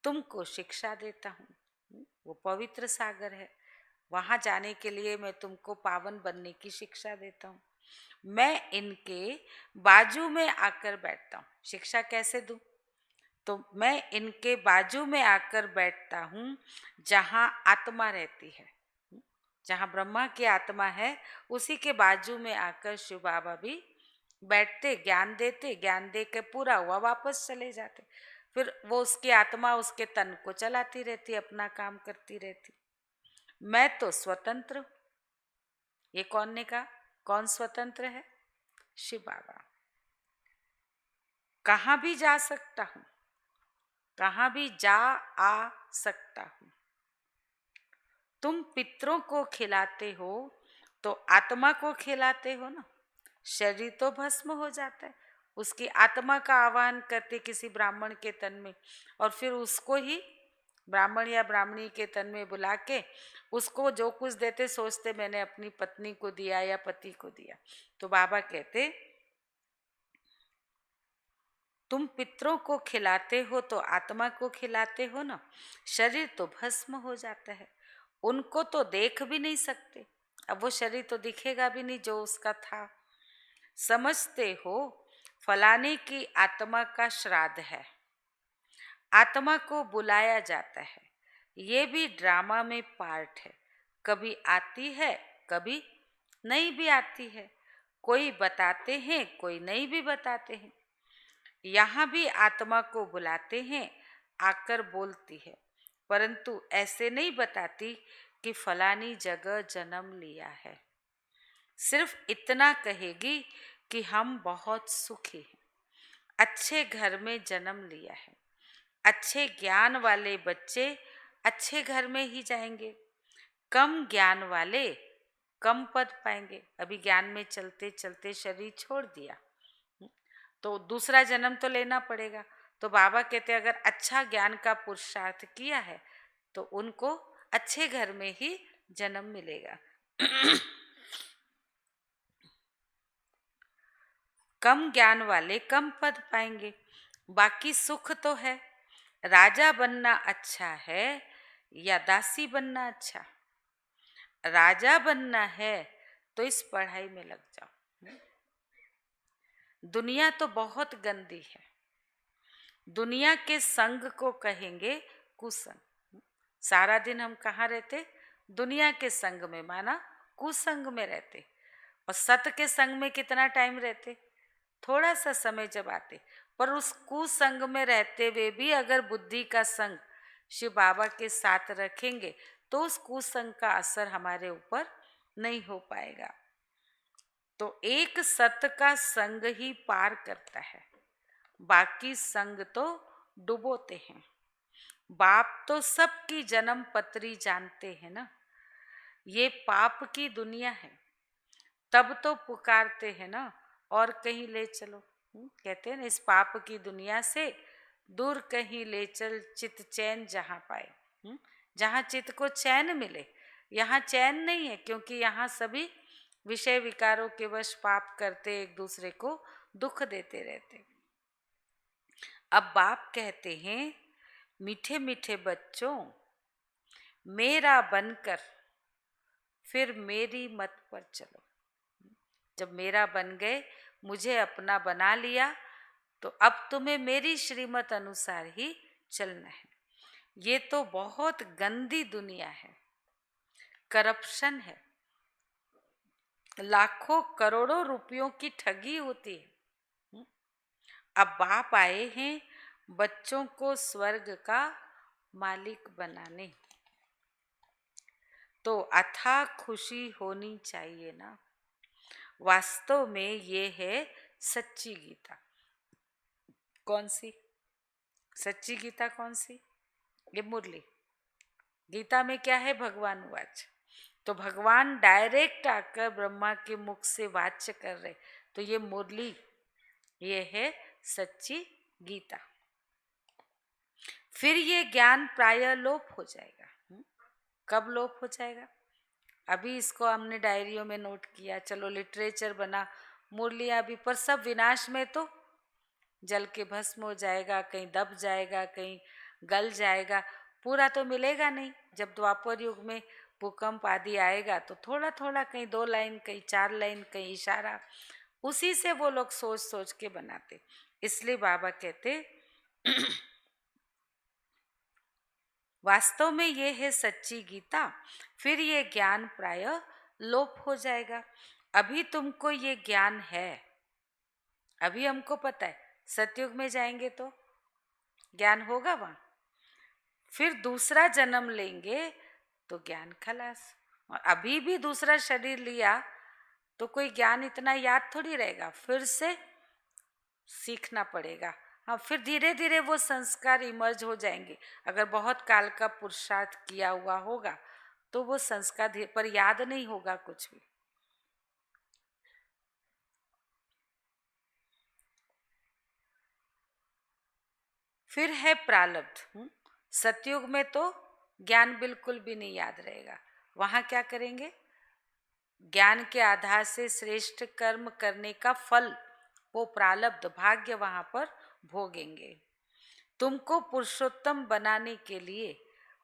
तुमको शिक्षा देता हूँ। वो पवित्र सागर है, वहाँ जाने के लिए मैं तुमको पावन बनने की शिक्षा देता हूँ। मैं इनके बाजू में आकर बैठता हूँ। शिक्षा कैसे दूँ? तो मैं इनके बाजू में आकर बैठता हूँ, जहाँ आत्मा रहती है, जहाँ ब्रह्मा की आत्मा है, उसी के बाजू में आकर शिव बाबा भी बैठते, ज्ञान देते, ज्ञान दे के पूरा हुआ वापस चले जाते। फिर वो उसकी आत्मा उसके तन को चलाती रहती, अपना काम करती रहती। मैं तो स्वतंत्र हूँ। ये कौन ने कहा? कौन स्वतंत्र है? शिव बाबा। कहाँ भी जा सकता हूँ, कहाँ भी जा आ सकता हूँ। तुम पितरों को खिलाते हो तो आत्मा को खिलाते हो ना। शरीर तो भस्म हो जाता है, उसकी आत्मा का आह्वान करते किसी ब्राह्मण के तन में, और फिर उसको ही ब्राह्मण या ब्राह्मणी के तन में बुला के उसको जो कुछ देते, सोचते मैंने अपनी पत्नी को दिया या पति को दिया। तो बाबा कहते तुम पितरों को खिलाते हो तो आत्मा को खिलाते हो ना। शरीर तो भस्म हो जाता है, उनको तो देख भी नहीं सकते, अब वो शरीर तो दिखेगा भी नहीं जो उसका था। समझते हो फलाने की आत्मा का श्राद्ध है, आत्मा को बुलाया जाता है, ये भी ड्रामा में पार्ट है। कभी आती है, कभी नहीं भी आती है, कोई बताते हैं, कोई नहीं भी बताते हैं। यहाँ भी आत्मा को बुलाते हैं, आकर बोलती है, परंतु ऐसे नहीं बताती कि फलानी जगह जन्म लिया है। सिर्फ इतना कहेगी कि हम बहुत सुखी हैं, अच्छे घर में जन्म लिया है, अच्छे ज्ञान वाले बच्चे अच्छे घर में ही जाएंगे, कम ज्ञान वाले कम पद पाएंगे। अभी ज्ञान में चलते चलते शरीर छोड़ दिया तो दूसरा जन्म तो लेना पड़ेगा। तो बाबा कहते अगर अच्छा ज्ञान का पुरुषार्थ किया है तो उनको अच्छे घर में ही जन्म मिलेगा। कम ज्ञान वाले कम पद पाएंगे, बाकी सुख तो है। राजा बनना अच्छा है या दासी बनना अच्छा? राजा बनना है तो इस पढ़ाई में लग जाओ। दुनिया तो बहुत गंदी है, दुनिया के संग को कहेंगे कुसंग। सारा दिन हम कहाँ रहते? दुनिया के संग में, माना कुसंग में रहते। और सत के संग में कितना टाइम रहते? थोड़ा सा समय जब आते। पर उस कुसंग में रहते हुए भी अगर बुद्धि का संग शिव बाबा के साथ रखेंगे तो उस कुसंग का असर हमारे ऊपर नहीं हो पाएगा। तो एक सत का संग ही पार करता है, बाकी संग तो डुबोते हैं। बाप तो सबकी जन्म पत्री जानते हैं ना, ये पाप की दुनिया है, तब तो पुकारते हैं ना और कहीं ले चलो। कहते हैं ना, इस पाप की दुनिया से दूर कहीं ले चल, चित चैन जहाँ पाए। जहाँ चित को चैन मिले। यहाँ चैन नहीं है, क्योंकि यहाँ सभी विषय विकारों के वश पाप करते एक दूसरे को दुख देते रहते। अब बाप कहते हैं, मीठे मीठे बच्चों, मेरा बनकर फिर मेरी मत पर चलो। जब मेरा बन गए, मुझे अपना बना लिया, तो अब तुम्हें मेरी श्रीमत अनुसार ही चलना है। ये तो बहुत गंदी दुनिया है, करप्शन है, लाखों करोड़ों रुपयों की ठगी होती है। अब बाप आए हैं बच्चों को स्वर्ग का मालिक बनाने, तो अथाह खुशी होनी चाहिए ना। वास्तव में ये है सच्ची गीता। कौन सी सच्ची गीता? कौन सी? ये मुरली। गीता में क्या है? भगवान वाच। तो भगवान डायरेक्ट आकर ब्रह्मा के मुख से वाच्य कर रहे, तो ये मुरली, ये है सच्ची गीता। फिर ये ज्ञान प्रायः लोप हो जाएगा। कब लोप हो जाएगा? अभी इसको हमने डायरियों में नोट किया, चलो लिटरेचर बना, मुरलियां भी, पर सब विनाश में तो जल के भस्म हो जाएगा, कहीं दब जाएगा, कहीं गल जाएगा, पूरा तो मिलेगा नहीं। जब द्वापर युग में भूकंप आदि आएगा तो थोड़ा थोड़ा, कहीं 2 लाइन, कहीं 4 लाइन, कहीं इशारा, उसी से वो लोग सोच सोच के बनाते। इसलिए बाबा कहते वास्तव में ये है सच्ची गीता, फिर ये ज्ञान प्रायः लोप हो जाएगा। अभी तुमको ये ज्ञान है, अभी हमको पता है, सतयुग में जाएंगे तो ज्ञान होगा वहाँ, फिर दूसरा जन्म लेंगे तो ज्ञान खलास। और अभी भी दूसरा शरीर लिया तो कोई ज्ञान इतना याद थोड़ी रहेगा, फिर से सीखना पड़ेगा। हाँ, फिर धीरे धीरे वो संस्कार इमर्ज हो जाएंगे। अगर बहुत काल का पुरुषार्थ किया हुआ होगा तो वो संस्कार पर याद नहीं होगा कुछ भी। फिर है प्रारब्ध। सतयुग में तो ज्ञान बिल्कुल भी नहीं याद रहेगा। वहां क्या करेंगे? ज्ञान के आधार से श्रेष्ठ कर्म करने का फल, वो प्रारब्ध भाग्य वहां पर भोगेंगे। तुमको पुरुषोत्तम बनाने के लिए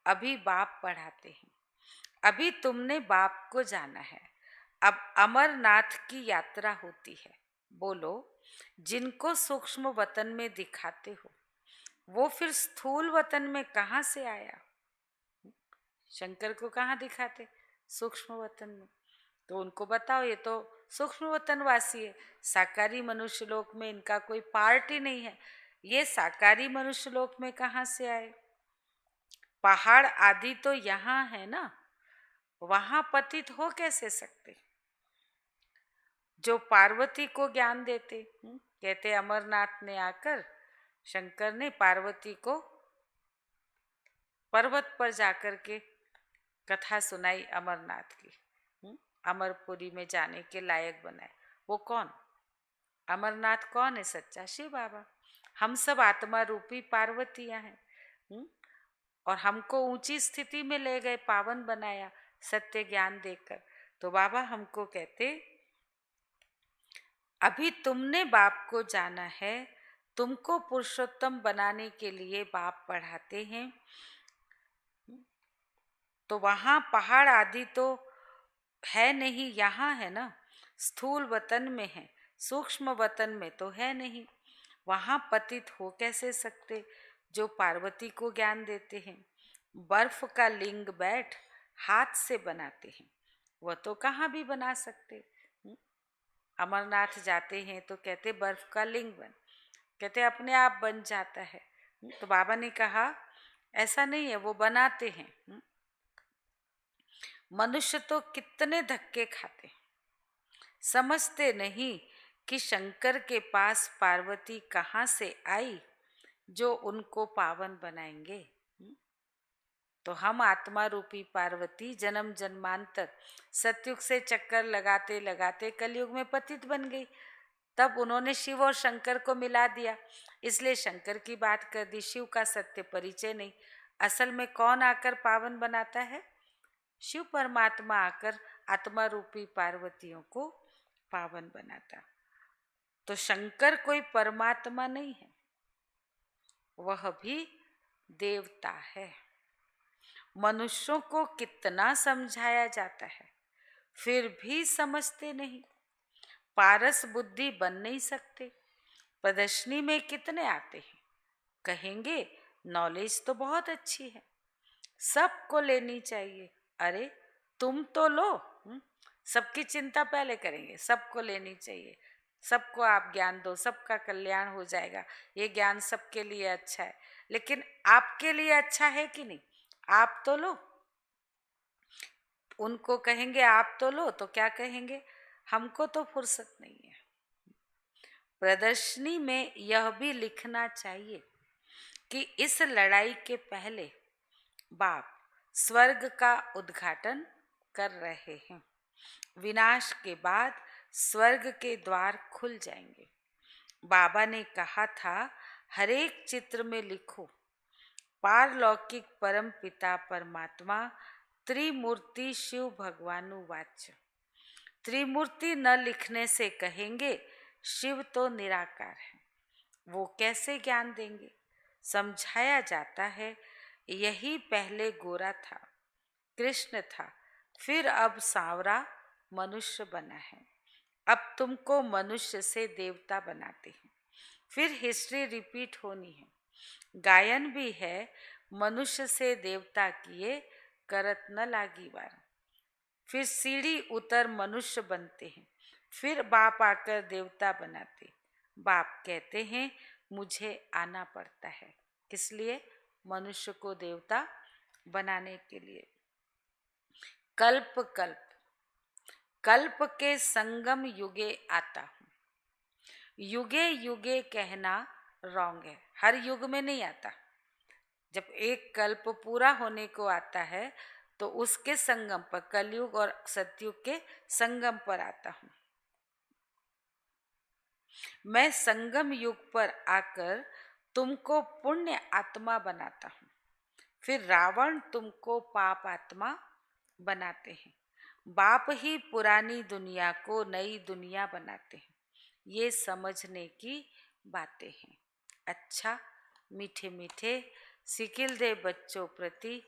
अभी बाप पढ़ाते हैं। अभी तुमने बाप को जाना है। अब अमरनाथ की यात्रा होती है। बोलो, जिनको सूक्ष्म वतन में दिखाते हो, वो फिर स्थूल वतन में कहाँ से आया? शंकर को कहाँ दिखाते? सूक्ष्म वतन में। तो उनको बताओ, ये तो सूक्ष्म वतन वासी है, साकारी मनुष्य लोक में इनका कोई पार्ट ही नहीं है। ये साकारी मनुष्य लोक में कहाँ से आए? पहाड़ आदि तो यहाँ है ना, वहां पतित हो कैसे सकते? जो पार्वती को ज्ञान देते, कहते अमरनाथ ने आकर, शंकर ने पार्वती को पर्वत पर जाकर के कथा सुनाई अमरनाथ की, अमरपुरी में जाने के लायक बनाए। वो कौन? अमरनाथ कौन है? सच्चा शिव बाबा। हम सब आत्मा रूपी पार्वतियां हैं, और हमको ऊंची स्थिति में ले गए, पावन बनाया सत्य ज्ञान देकर। तो बाबा हमको कहते, अभी तुमने बाप को जाना है, तुमको पुरुषोत्तम बनाने के लिए बाप पढ़ाते हैं। तो वहां पहाड़ आदि तो है नहीं, यहाँ है ना, स्थूल वतन में है, सूक्ष्म वतन में तो है नहीं। वहां पतित हो कैसे सकते जो पार्वती को ज्ञान देते हैं? बर्फ का लिंग बैठ हाथ से बनाते हैं, वह तो कहाँ भी बना सकते। अमरनाथ जाते हैं तो कहते बर्फ का लिंग बन, कहते अपने आप बन जाता है। तो बाबा ने कहा ऐसा नहीं है, वो बनाते हैं। मनुष्य तो कितने धक्के खाते, समझते नहीं कि शंकर के पास पार्वती कहाँ से आई जो उनको पावन बनाएंगे। तो हम आत्मा रूपी पार्वती जन्म जन्मांतर सतयुग से चक्कर लगाते लगाते कलयुग में पतित बन गई। तब उन्होंने शिव और शंकर को मिला दिया, इसलिए शंकर की बात कर दी, शिव का सत्य परिचय नहीं। असल में कौन आकर पावन बनाता है? शिव परमात्मा आकर आत्मा रूपी पार्वतियों को पावन बनाता। तो शंकर कोई परमात्मा नहीं है, वह भी देवता है। मनुष्यों को कितना समझाया जाता है, फिर भी समझते नहीं, पारस बुद्धि बन नहीं सकते। प्रदर्शनी में कितने आते हैं, कहेंगे नॉलेज तो बहुत अच्छी है, सबको लेनी चाहिए। अरे तुम तो लो, सबकी चिंता पहले करेंगे, सबको लेनी चाहिए, सबको आप ज्ञान दो, सबका कल्याण हो जाएगा, ये ज्ञान सबके लिए अच्छा है। लेकिन आपके लिए अच्छा है कि नहीं? आप तो लो। उनको कहेंगे आप तो लो, तो क्या कहेंगे? हमको तो फुर्सत नहीं है। प्रदर्शनी में यह भी लिखना चाहिए कि इस लड़ाई के पहले बाप स्वर्ग का उद्घाटन कर रहे हैं, विनाश के बाद स्वर्ग के द्वार खुल जाएंगे। बाबा ने कहा था, हर एक चित्र में लिखो पारलौकिक परम पिता परमात्मा त्रिमूर्ति शिव भगवानु वाच्य। त्रिमूर्ति न लिखने से कहेंगे शिव तो निराकार है, वो कैसे ज्ञान देंगे? समझाया जाता है, यही पहले गोरा था, कृष्ण था, फिर अब सांवरा मनुष्य बना है, अब तुमको मनुष्य से देवता बनाते हैं। फिर हिस्ट्री रिपीट होनी है, गायन भी है, मनुष्य से देवता किए करत न लागी बार। फिर सीढ़ी उतर मनुष्य बनते हैं, फिर बाप आकर देवता बनाते। बाप कहते हैं मुझे आना पड़ता है, किस लिए? मनुष्य को देवता बनाने के लिए। कल्प कल्प कल्प के संगम युगे आता हूँ। युगे युगे कहना रॉन्ग है, हर युग में नहीं आता। जब एक कल्प पूरा होने को आता है तो उसके संगम पर, कलयुग और सतयुग के संगम पर आता हूँ। मैं संगम युग पर आकर तुमको पुण्य आत्मा बनाता हूँ, फिर रावण तुमको पाप आत्मा बनाते हैं। बाप ही पुरानी दुनिया को नई दुनिया बनाते हैं, ये समझने की बातें हैं। अच्छा, मीठे मीठे सिकिल दे बच्चों प्रति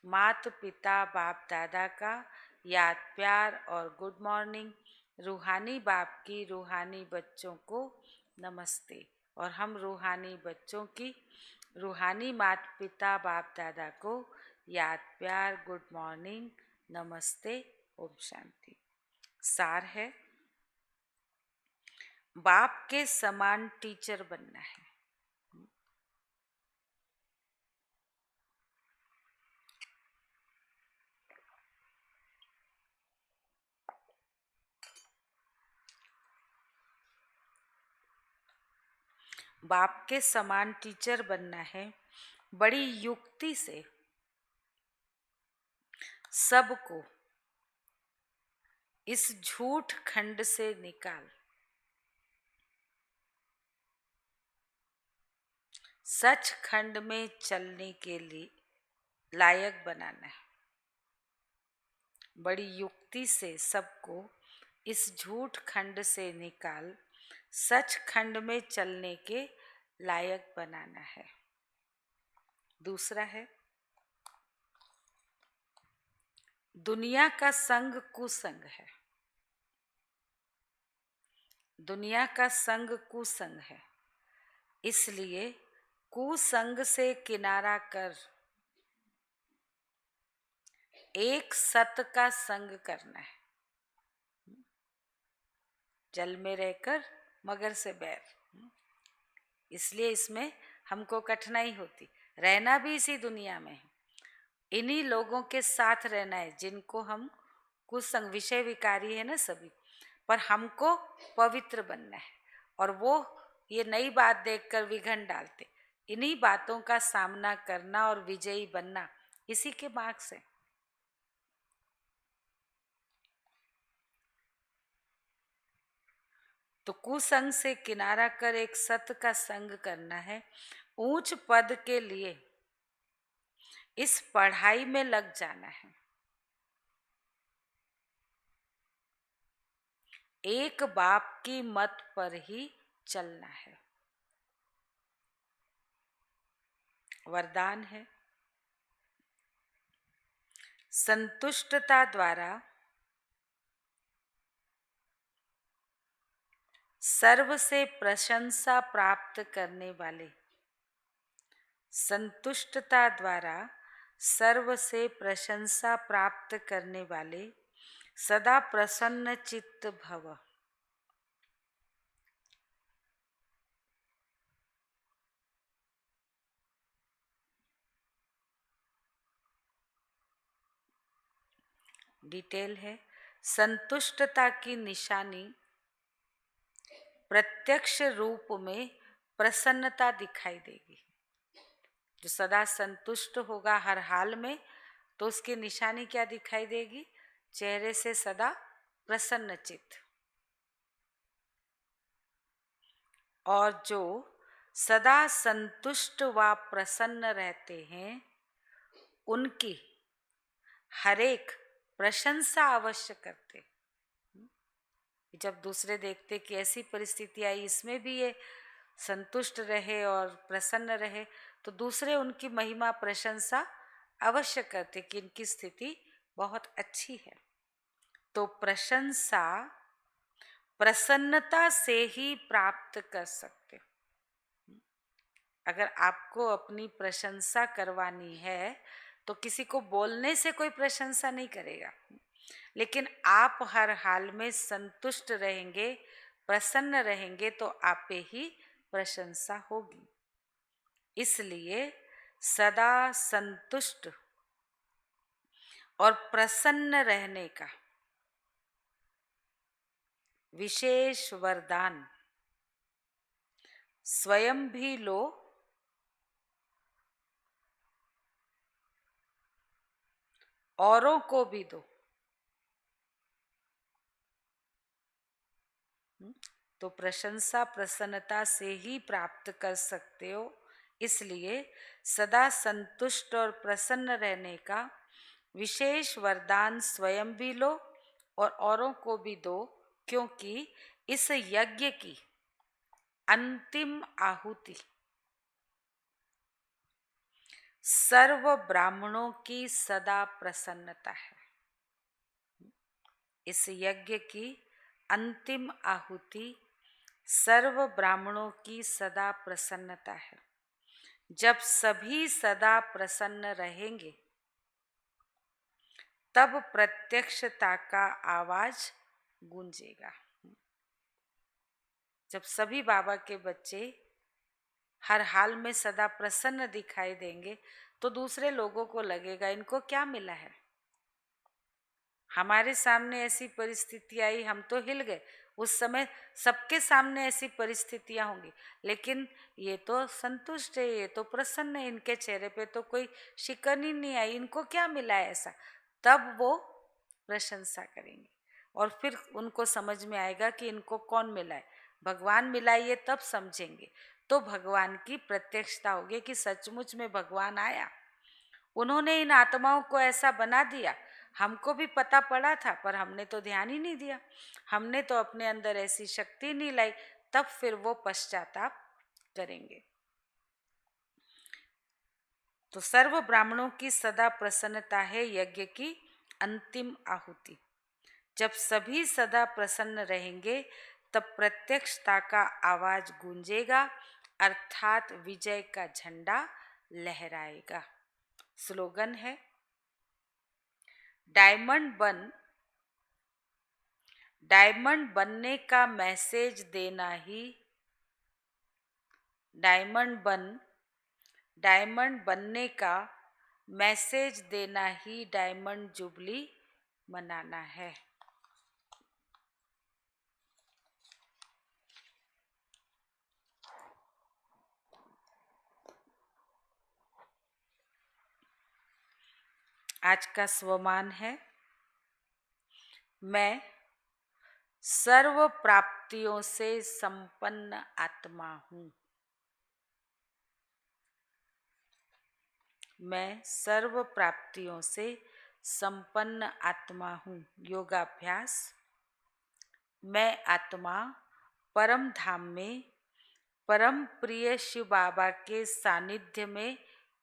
माता पिता बाप दादा का याद प्यार और गुड मॉर्निंग। रूहानी बाप की रूहानी बच्चों को नमस्ते, और हम रूहानी बच्चों की रूहानी माता पिता बाप दादा को याद प्यार गुड मॉर्निंग नमस्ते ओम शांति। सार है, बाप के समान टीचर बनना है। बाप के समान टीचर बनना है, बड़ी युक्ति से सबको इस झूठ खंड से निकाल सच खंड में चलने के लिए लायक बनाना है। बड़ी युक्ति से सबको इस झूठ खंड से निकाल सच खंड में चलने के लायक बनाना है। दूसरा है, दुनिया का संग कुसंग है, दुनिया का संग कुसंग है, इसलिए कुसंग से किनारा कर एक सत का संग करना है। जल में रहकर मगर से बैर, इसलिए इसमें हमको कठिनाई होती। रहना भी इसी दुनिया में है। इन्हीं लोगों के साथ रहना है जिनको हम कुसंग विषय विकारी है ना सभी, पर हमको पवित्र बनना है। और वो ये नई बात देखकर विघन डालते। इन्हीं बातों का सामना करना और विजयी बनना इसी के मार्ग से। तो कुसंग से किनारा कर एक सत का संग करना है। ऊंच पद के लिए इस पढ़ाई में लग जाना है। एक बाप की मत पर ही चलना है। वरदान है, संतुष्टता द्वारा सर्व से प्रशंसा प्राप्त करने वाले, संतुष्टता द्वारा सर्व से प्रशंसा प्राप्त करने वाले सदा प्रसन्न चित्त भव। डिटेल है, संतुष्टता की निशानी प्रत्यक्ष रूप में प्रसन्नता दिखाई देगी। जो सदा संतुष्ट होगा हर हाल में, तो उसकी निशानी क्या दिखाई देगी? चेहरे से सदा प्रसन्न चित्त। और जो सदा संतुष्ट व प्रसन्न रहते हैं उनकी हरेक प्रशंसा अवश्य करते। जब दूसरे देखते कि ऐसी परिस्थिति आई, इसमें भी ये संतुष्ट रहे और प्रसन्न रहे, तो दूसरे उनकी महिमा प्रशंसा अवश्य करते कि इनकी स्थिति बहुत अच्छी है। तो प्रशंसा प्रसन्नता से ही प्राप्त कर सकते हो। अगर आपको अपनी प्रशंसा करवानी है तो किसी को बोलने से कोई प्रशंसा नहीं करेगा, लेकिन आप हर हाल में संतुष्ट रहेंगे, प्रसन्न रहेंगे, तो आप पे ही प्रशंसा होगी। इसलिए सदा संतुष्ट और प्रसन्न रहने का विशेष वरदान स्वयं भी लो औरों को भी दो। तो प्रशंसा प्रसन्नता से ही प्राप्त कर सकते हो। इसलिए सदा संतुष्ट और प्रसन्न रहने का विशेष वरदान स्वयं भी लो और औरों को भी दो, क्योंकि इस यज्ञ की अंतिम आहुति सर्व ब्राह्मणों की सदा प्रसन्नता है। इस यज्ञ की अंतिम आहुति सर्व ब्राह्मणों की सदा प्रसन्नता है। जब सभी सदा प्रसन्न रहेंगे तब प्रत्यक्षता का आवाज गूंजेगा। जब सभी बाबा के बच्चे हर हाल में सदा प्रसन्न दिखाई देंगे तो दूसरे लोगों को लगेगा इनको क्या मिला है। हमारे सामने ऐसी परिस्थिति आई, हम तो हिल गए। उस समय सबके सामने ऐसी परिस्थितियां होंगी, लेकिन ये तो संतुष्ट है, ये तो प्रसन्न है, इनके चेहरे पे तो कोई शिकन ही नहीं आई, इनको क्या मिला है ऐसा। तब वो प्रशंसा करेंगे और फिर उनको समझ में आएगा कि इनको कौन मिला है, भगवान मिला है, ये तब समझेंगे। तो भगवान की प्रत्यक्षता होगी कि सचमुच में भगवान आया, उन्होंने इन आत्माओं को ऐसा बना दिया। हमको भी पता पड़ा था पर हमने तो ध्यान ही नहीं दिया, हमने तो अपने अंदर ऐसी शक्ति नहीं लाई। तब फिर वो पश्चाताप करेंगे। तो सर्व ब्राह्मणों की सदा प्रसन्नता है यज्ञ की अंतिम आहुति। जब सभी सदा प्रसन्न रहेंगे तब प्रत्यक्षता का आवाज गूंजेगा, अर्थात विजय का झंडा लहराएगा। स्लोगन है, डायमंड बनने का मैसेज देना ही, डायमंड बन डायमंड बनने का मैसेज देना ही डायमंड जुबली मनाना है। आज का स्वमान है, मैं सर्व प्राप्तियों से संपन्न आत्मा हूँ। मैं सर्व प्राप्तियों से संपन्न आत्मा हूँ। योगाभ्यास। मैं आत्मा परम धाम में परम प्रिय शिव बाबा के सानिध्य में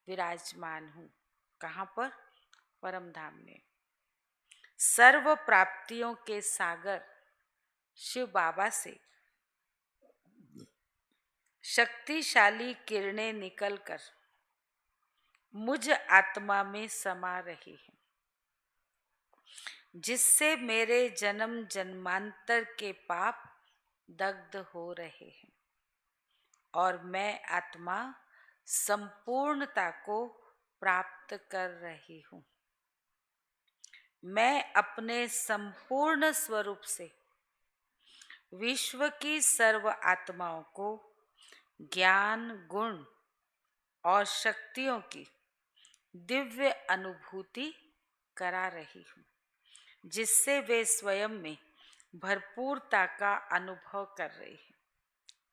विराजमान हूँ। कहाँ पर? परम धाम में। सर्व प्राप्तियों के सागर शिव बाबा से शक्तिशाली किरणें निकलकर मुझ आत्मा में समा रही हैं, जिससे मेरे जन्म जन्मांतर के पाप दग्ध हो रहे हैं और मैं आत्मा संपूर्णता को प्राप्त कर रही हूँ। मैं अपने संपूर्ण स्वरूप से विश्व की सर्व आत्माओं को ज्ञान, गुण और शक्तियों की दिव्य अनुभूति करा रही हूँ, जिससे वे स्वयं में भरपूरता का अनुभव कर रहे हैं।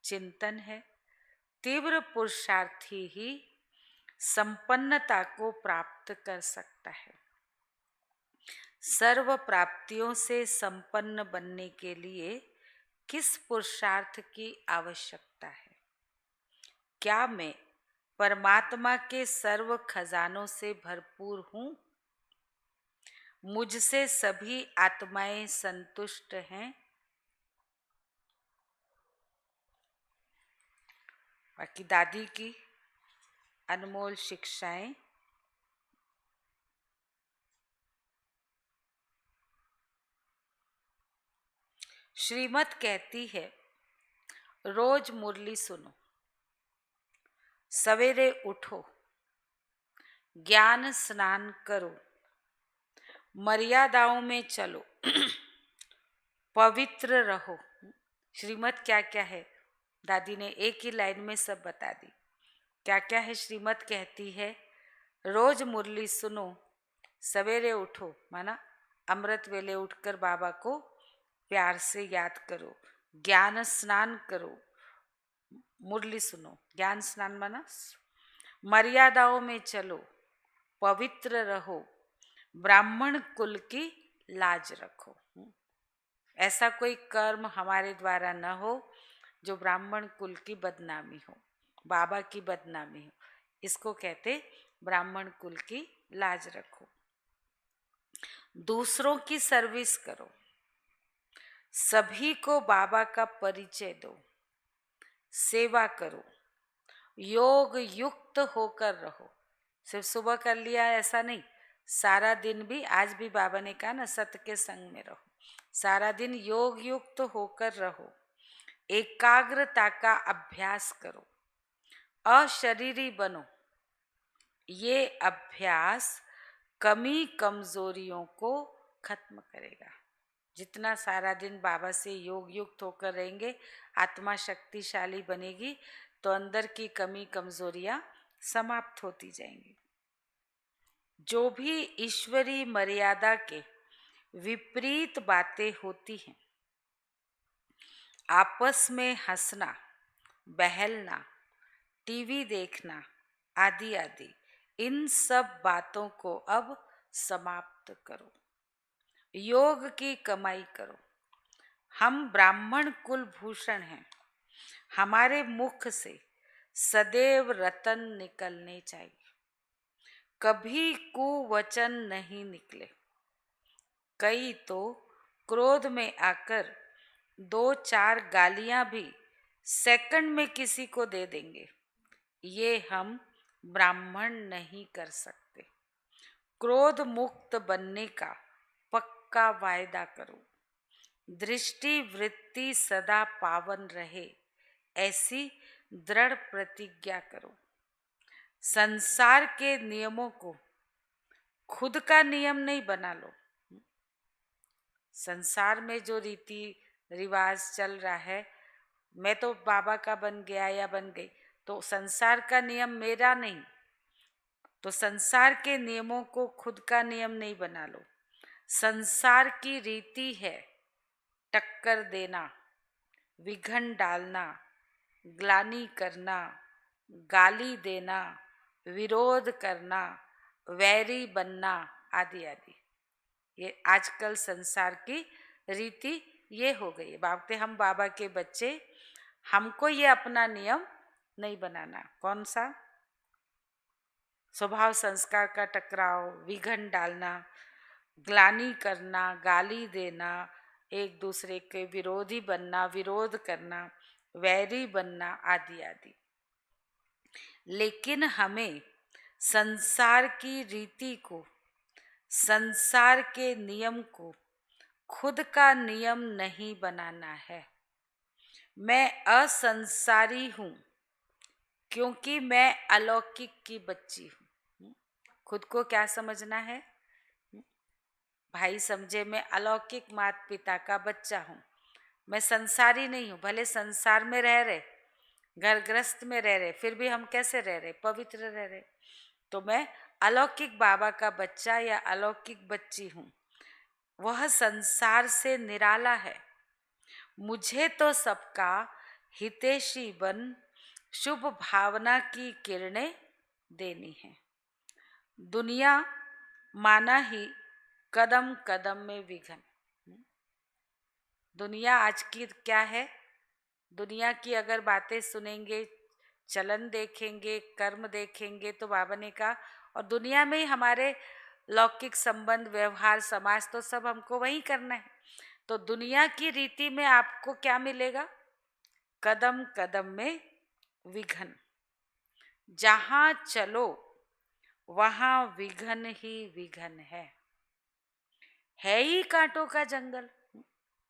चिंतन है, तीव्र पुरुषार्थी ही संपन्नता को प्राप्त कर सकता है। सर्व प्राप्तियों से संपन्न बनने के लिए किस पुरुषार्थ की आवश्यकता है? क्या मैं परमात्मा के सर्व खजानों से भरपूर हूँ? मुझसे सभी आत्माएं संतुष्ट हैं? बाकी दादी की अनमोल शिक्षाएं। श्रीमत कहती है, रोज मुरली सुनो, सवेरे उठो, ज्ञान स्नान करो, मर्यादाओं में चलो, पवित्र रहो। श्रीमत क्या क्या है? दादी ने एक ही लाइन में सब बता दी। क्या क्या है? श्रीमत कहती है, रोज मुरली सुनो, सवेरे उठो, माना अमृत वेले उठकर बाबा को प्यार से याद करो, ज्ञान स्नान करो, मुरली सुनो, ज्ञान स्नान माना मर्यादाओं में चलो, पवित्र रहो, ब्राह्मण कुल की लाज रखो। ऐसा कोई कर्म हमारे द्वारा न हो जो ब्राह्मण कुल की बदनामी हो, बाबा की बदनामी हो। इसको कहते ब्राह्मण कुल की लाज रखो। दूसरों की सर्विस करो, सभी को बाबा का परिचय दो, सेवा करो, योग युक्त होकर रहो। सिर्फ सुबह कर लिया ऐसा नहीं, सारा दिन भी। आज भी बाबा ने कहा ना, सत्य के संग में रहो, सारा दिन योग युक्त होकर रहो, एकाग्रता का अभ्यास करो, अशरीरी बनो। ये अभ्यास कमी कमजोरियों को खत्म करेगा। जितना सारा दिन बाबा से योग युक्त होकर रहेंगे, आत्मा शक्तिशाली बनेगी, तो अंदर की कमी कमजोरियां समाप्त होती जाएंगी। जो भी ईश्वरी मर्यादा के विपरीत बातें होती हैं, आपस में हंसना, बहलना, टीवी देखना आदि आदि, इन सब बातों को अब समाप्त करो, योग की कमाई करो। हम ब्राह्मण कुल भूषण हैं, हमारे मुख से सदैव रतन निकलने चाहिए, कभी कुवचन नहीं निकले। कई तो क्रोध में आकर 2-4 गालियां भी सेकंड में किसी को दे देंगे। ये हम ब्राह्मण नहीं कर सकते। क्रोध मुक्त बनने का पक्का वायदा करो, दृष्टि वृत्ति सदा पावन रहे, ऐसी दृढ़ प्रतिज्ञा करो। संसार के नियमों को खुद का नियम नहीं बना लो। संसार में जो रीति रिवाज चल रहा है, मैं तो बाबा का बन गया या बन गई, तो संसार का नियम मेरा नहीं, तो संसार के नियमों को खुद का नियम नहीं बना लो। संसार की रीति है टक्कर देना, विघन डालना, ग्लानि करना, गाली देना, विरोध करना, वैरी बनना, आदि आदि। ये आजकल संसार की रीति ये हो गई है। बाबते हम बाबा के बच्चे, हमको ये अपना नियम नहीं बनाना। कौन सा? स्वभाव संस्कार का टकराव, विघन डालना, ग्लानि करना, गाली देना, एक दूसरे के विरोधी बनना, विरोध करना, वैरी बनना, आदि आदि। लेकिन हमें संसार की रीति को, संसार के नियम को खुद का नियम नहीं बनाना है। मैं असंसारी हूं क्योंकि मैं अलौकिक की बच्ची हूं। खुद को क्या समझना है? भाई समझे मैं अलौकिक माता पिता का बच्चा हूं, मैं संसारी नहीं हूं। भले संसार में रह रहे, घर ग्रस्त में रह रहे, फिर भी हम कैसे रह रहे? पवित्र रह रहे। तो मैं अलौकिक बाबा का बच्चा या अलौकिक बच्ची हूं। वह संसार से निराला है। मुझे तो सबका हितैषी बन शुभ भावना की किरणें देनी है। दुनिया माना ही कदम कदम में विघन। दुनिया आज की क्या है? दुनिया की अगर बातें सुनेंगे, चलन देखेंगे, कर्म देखेंगे, तो बाबा ने कहा, और दुनिया में ही हमारे लौकिक संबंध, व्यवहार, समाज, तो सब हमको वही करना है। तो दुनिया की रीति में आपको क्या मिलेगा? कदम कदम में विघन। जहां चलो वहां विघन ही विघन है ही कांटों का जंगल।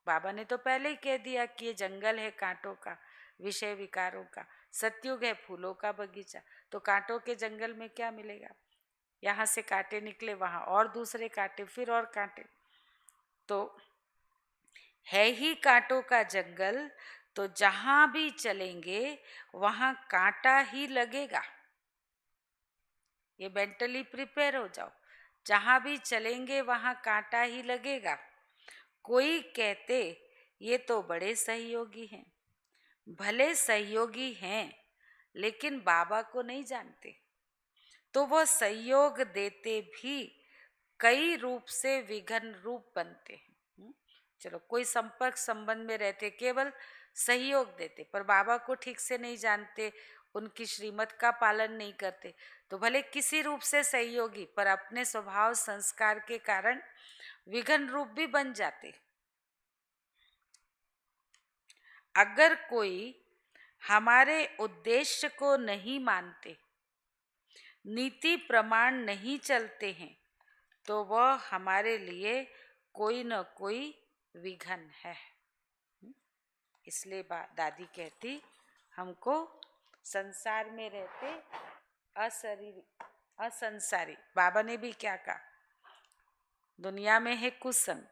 बाबा ने तो पहले ही कह दिया कि ये जंगल है कांटों का, विषय विकारों का। सतयुग है फूलों का बगीचा। तो कांटों के जंगल में क्या मिलेगा? यहाँ से कांटे निकले, वहां और दूसरे कांटे, फिर और कांटे। तो है ही कांटों का जंगल, तो जहां भी चलेंगे वहां कांटा ही लगेगा। ये मेंटली प्रिपेयर हो जाओ। जहां भी चलेंगे वहां कांटा ही लगेगा। कोई कहते ये तो बड़े सहयोगी हैं। भले सहयोगी हैं, लेकिन बाबा को नहीं जानते, तो वह सहयोग देते भी कई रूप से विघन रूप बनते हैं। चलो, कोई संपर्क संबंध में रहते, केवल सहयोग देते, पर बाबा को ठीक से नहीं जानते, उनकी श्रीमत का पालन नहीं करते, तो भले किसी रूप से सहयोगी, पर अपने स्वभाव संस्कार के कारण विघन रूप भी बन जाते। अगर कोई हमारे उद्देश्य को नहीं मानते, नीति प्रमाण नहीं चलते हैं, तो वह हमारे लिए कोई न कोई विघन है। इसलिए दादी कहती, हमको संसार में रहते असंसारी। बाबा ने भी क्या कहा? दुनिया में है कुसंग,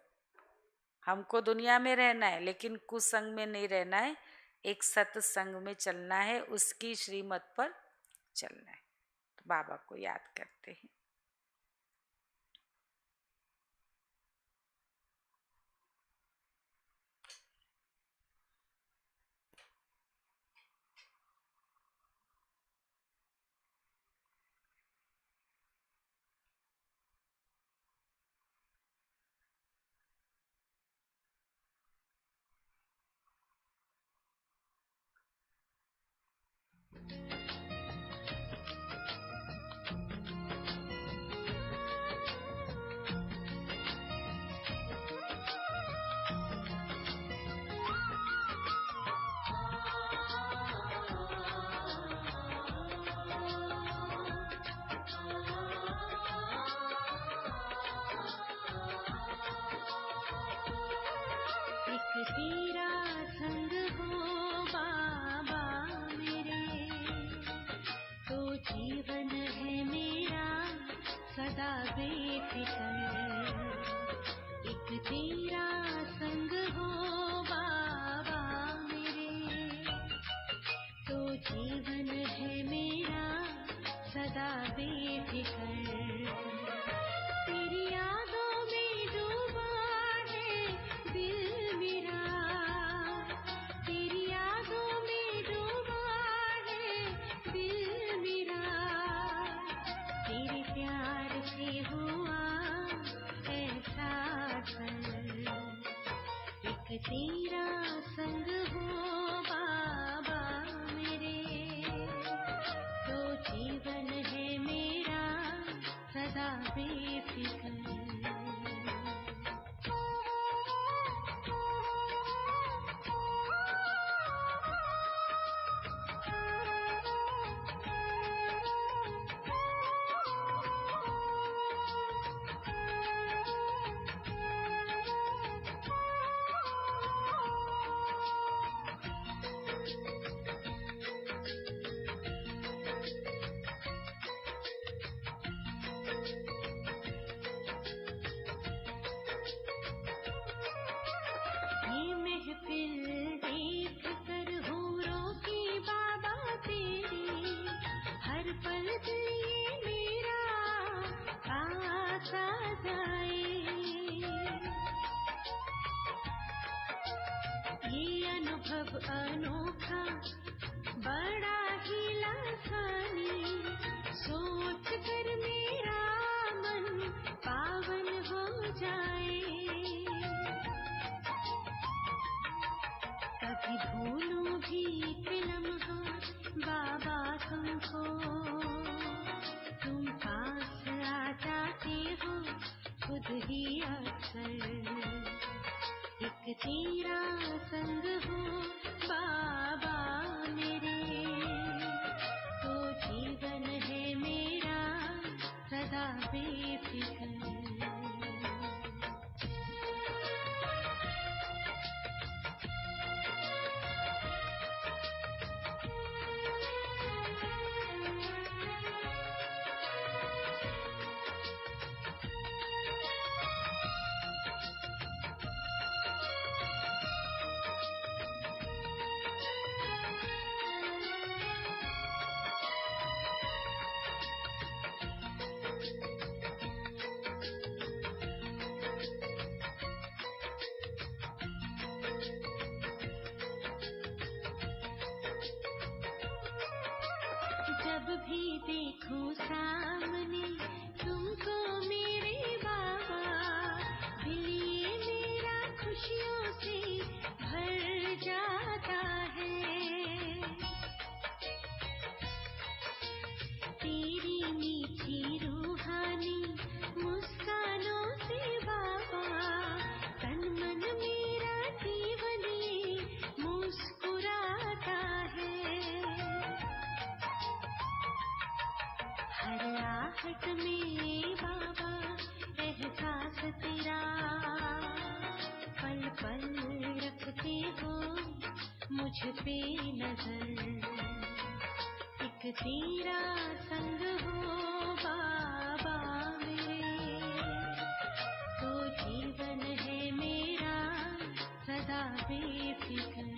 हमको दुनिया में रहना है, लेकिन कुसंग में नहीं रहना है, एक सत्संग में चलना है, उसकी श्रीमत पर चलना है। तो बाबा को याद करते हैं। सदा बेफिकर, एक तेरा संग हो बाबा मेरे, तो जीवन है मेरा सदा बेफिकर। तेरी यादों में डूबा है दिल मेरा, तेरी यादों में डूबा है दिल मेरा, तेरे प्यार से हुआ ऐसा असर, एक तेरा संग हो बाबा मेरे, तो जीवन है मेरा सदा बेफिकर। ये महफिल देख कर हूरों की बाबा तेरी, हर पल दिल ये मेरा पास आ जाए, ये अनुभव अनोखा बड़ा ही लासानी, सोच कर मेरा मन पावन हो जाए, कभी भूलूं भी फिल्म हो बाबा तुमको, तुम पास आ जाते हो खुद ही अक्सर, एक तेरा संग हो बाबा मेरे, तो जीवन है मेरा सदा बेफिकर। जब भी देखूं सामने तुमको मेरे बाबा, दिल ये मेरा खुशियों से भर जाता है, तेरी मीठी रूहानी मुस्कानों से बाबा, तन मन मेरा जीवन ये मुस्कुराता है, हर आहट में बाबा एहसास तेरा, पल पल रखते हो मुझ पे नजर, एक तेरा संग हो बाबा मेरे, तो जीवन है मेरा सदा बेफिकर।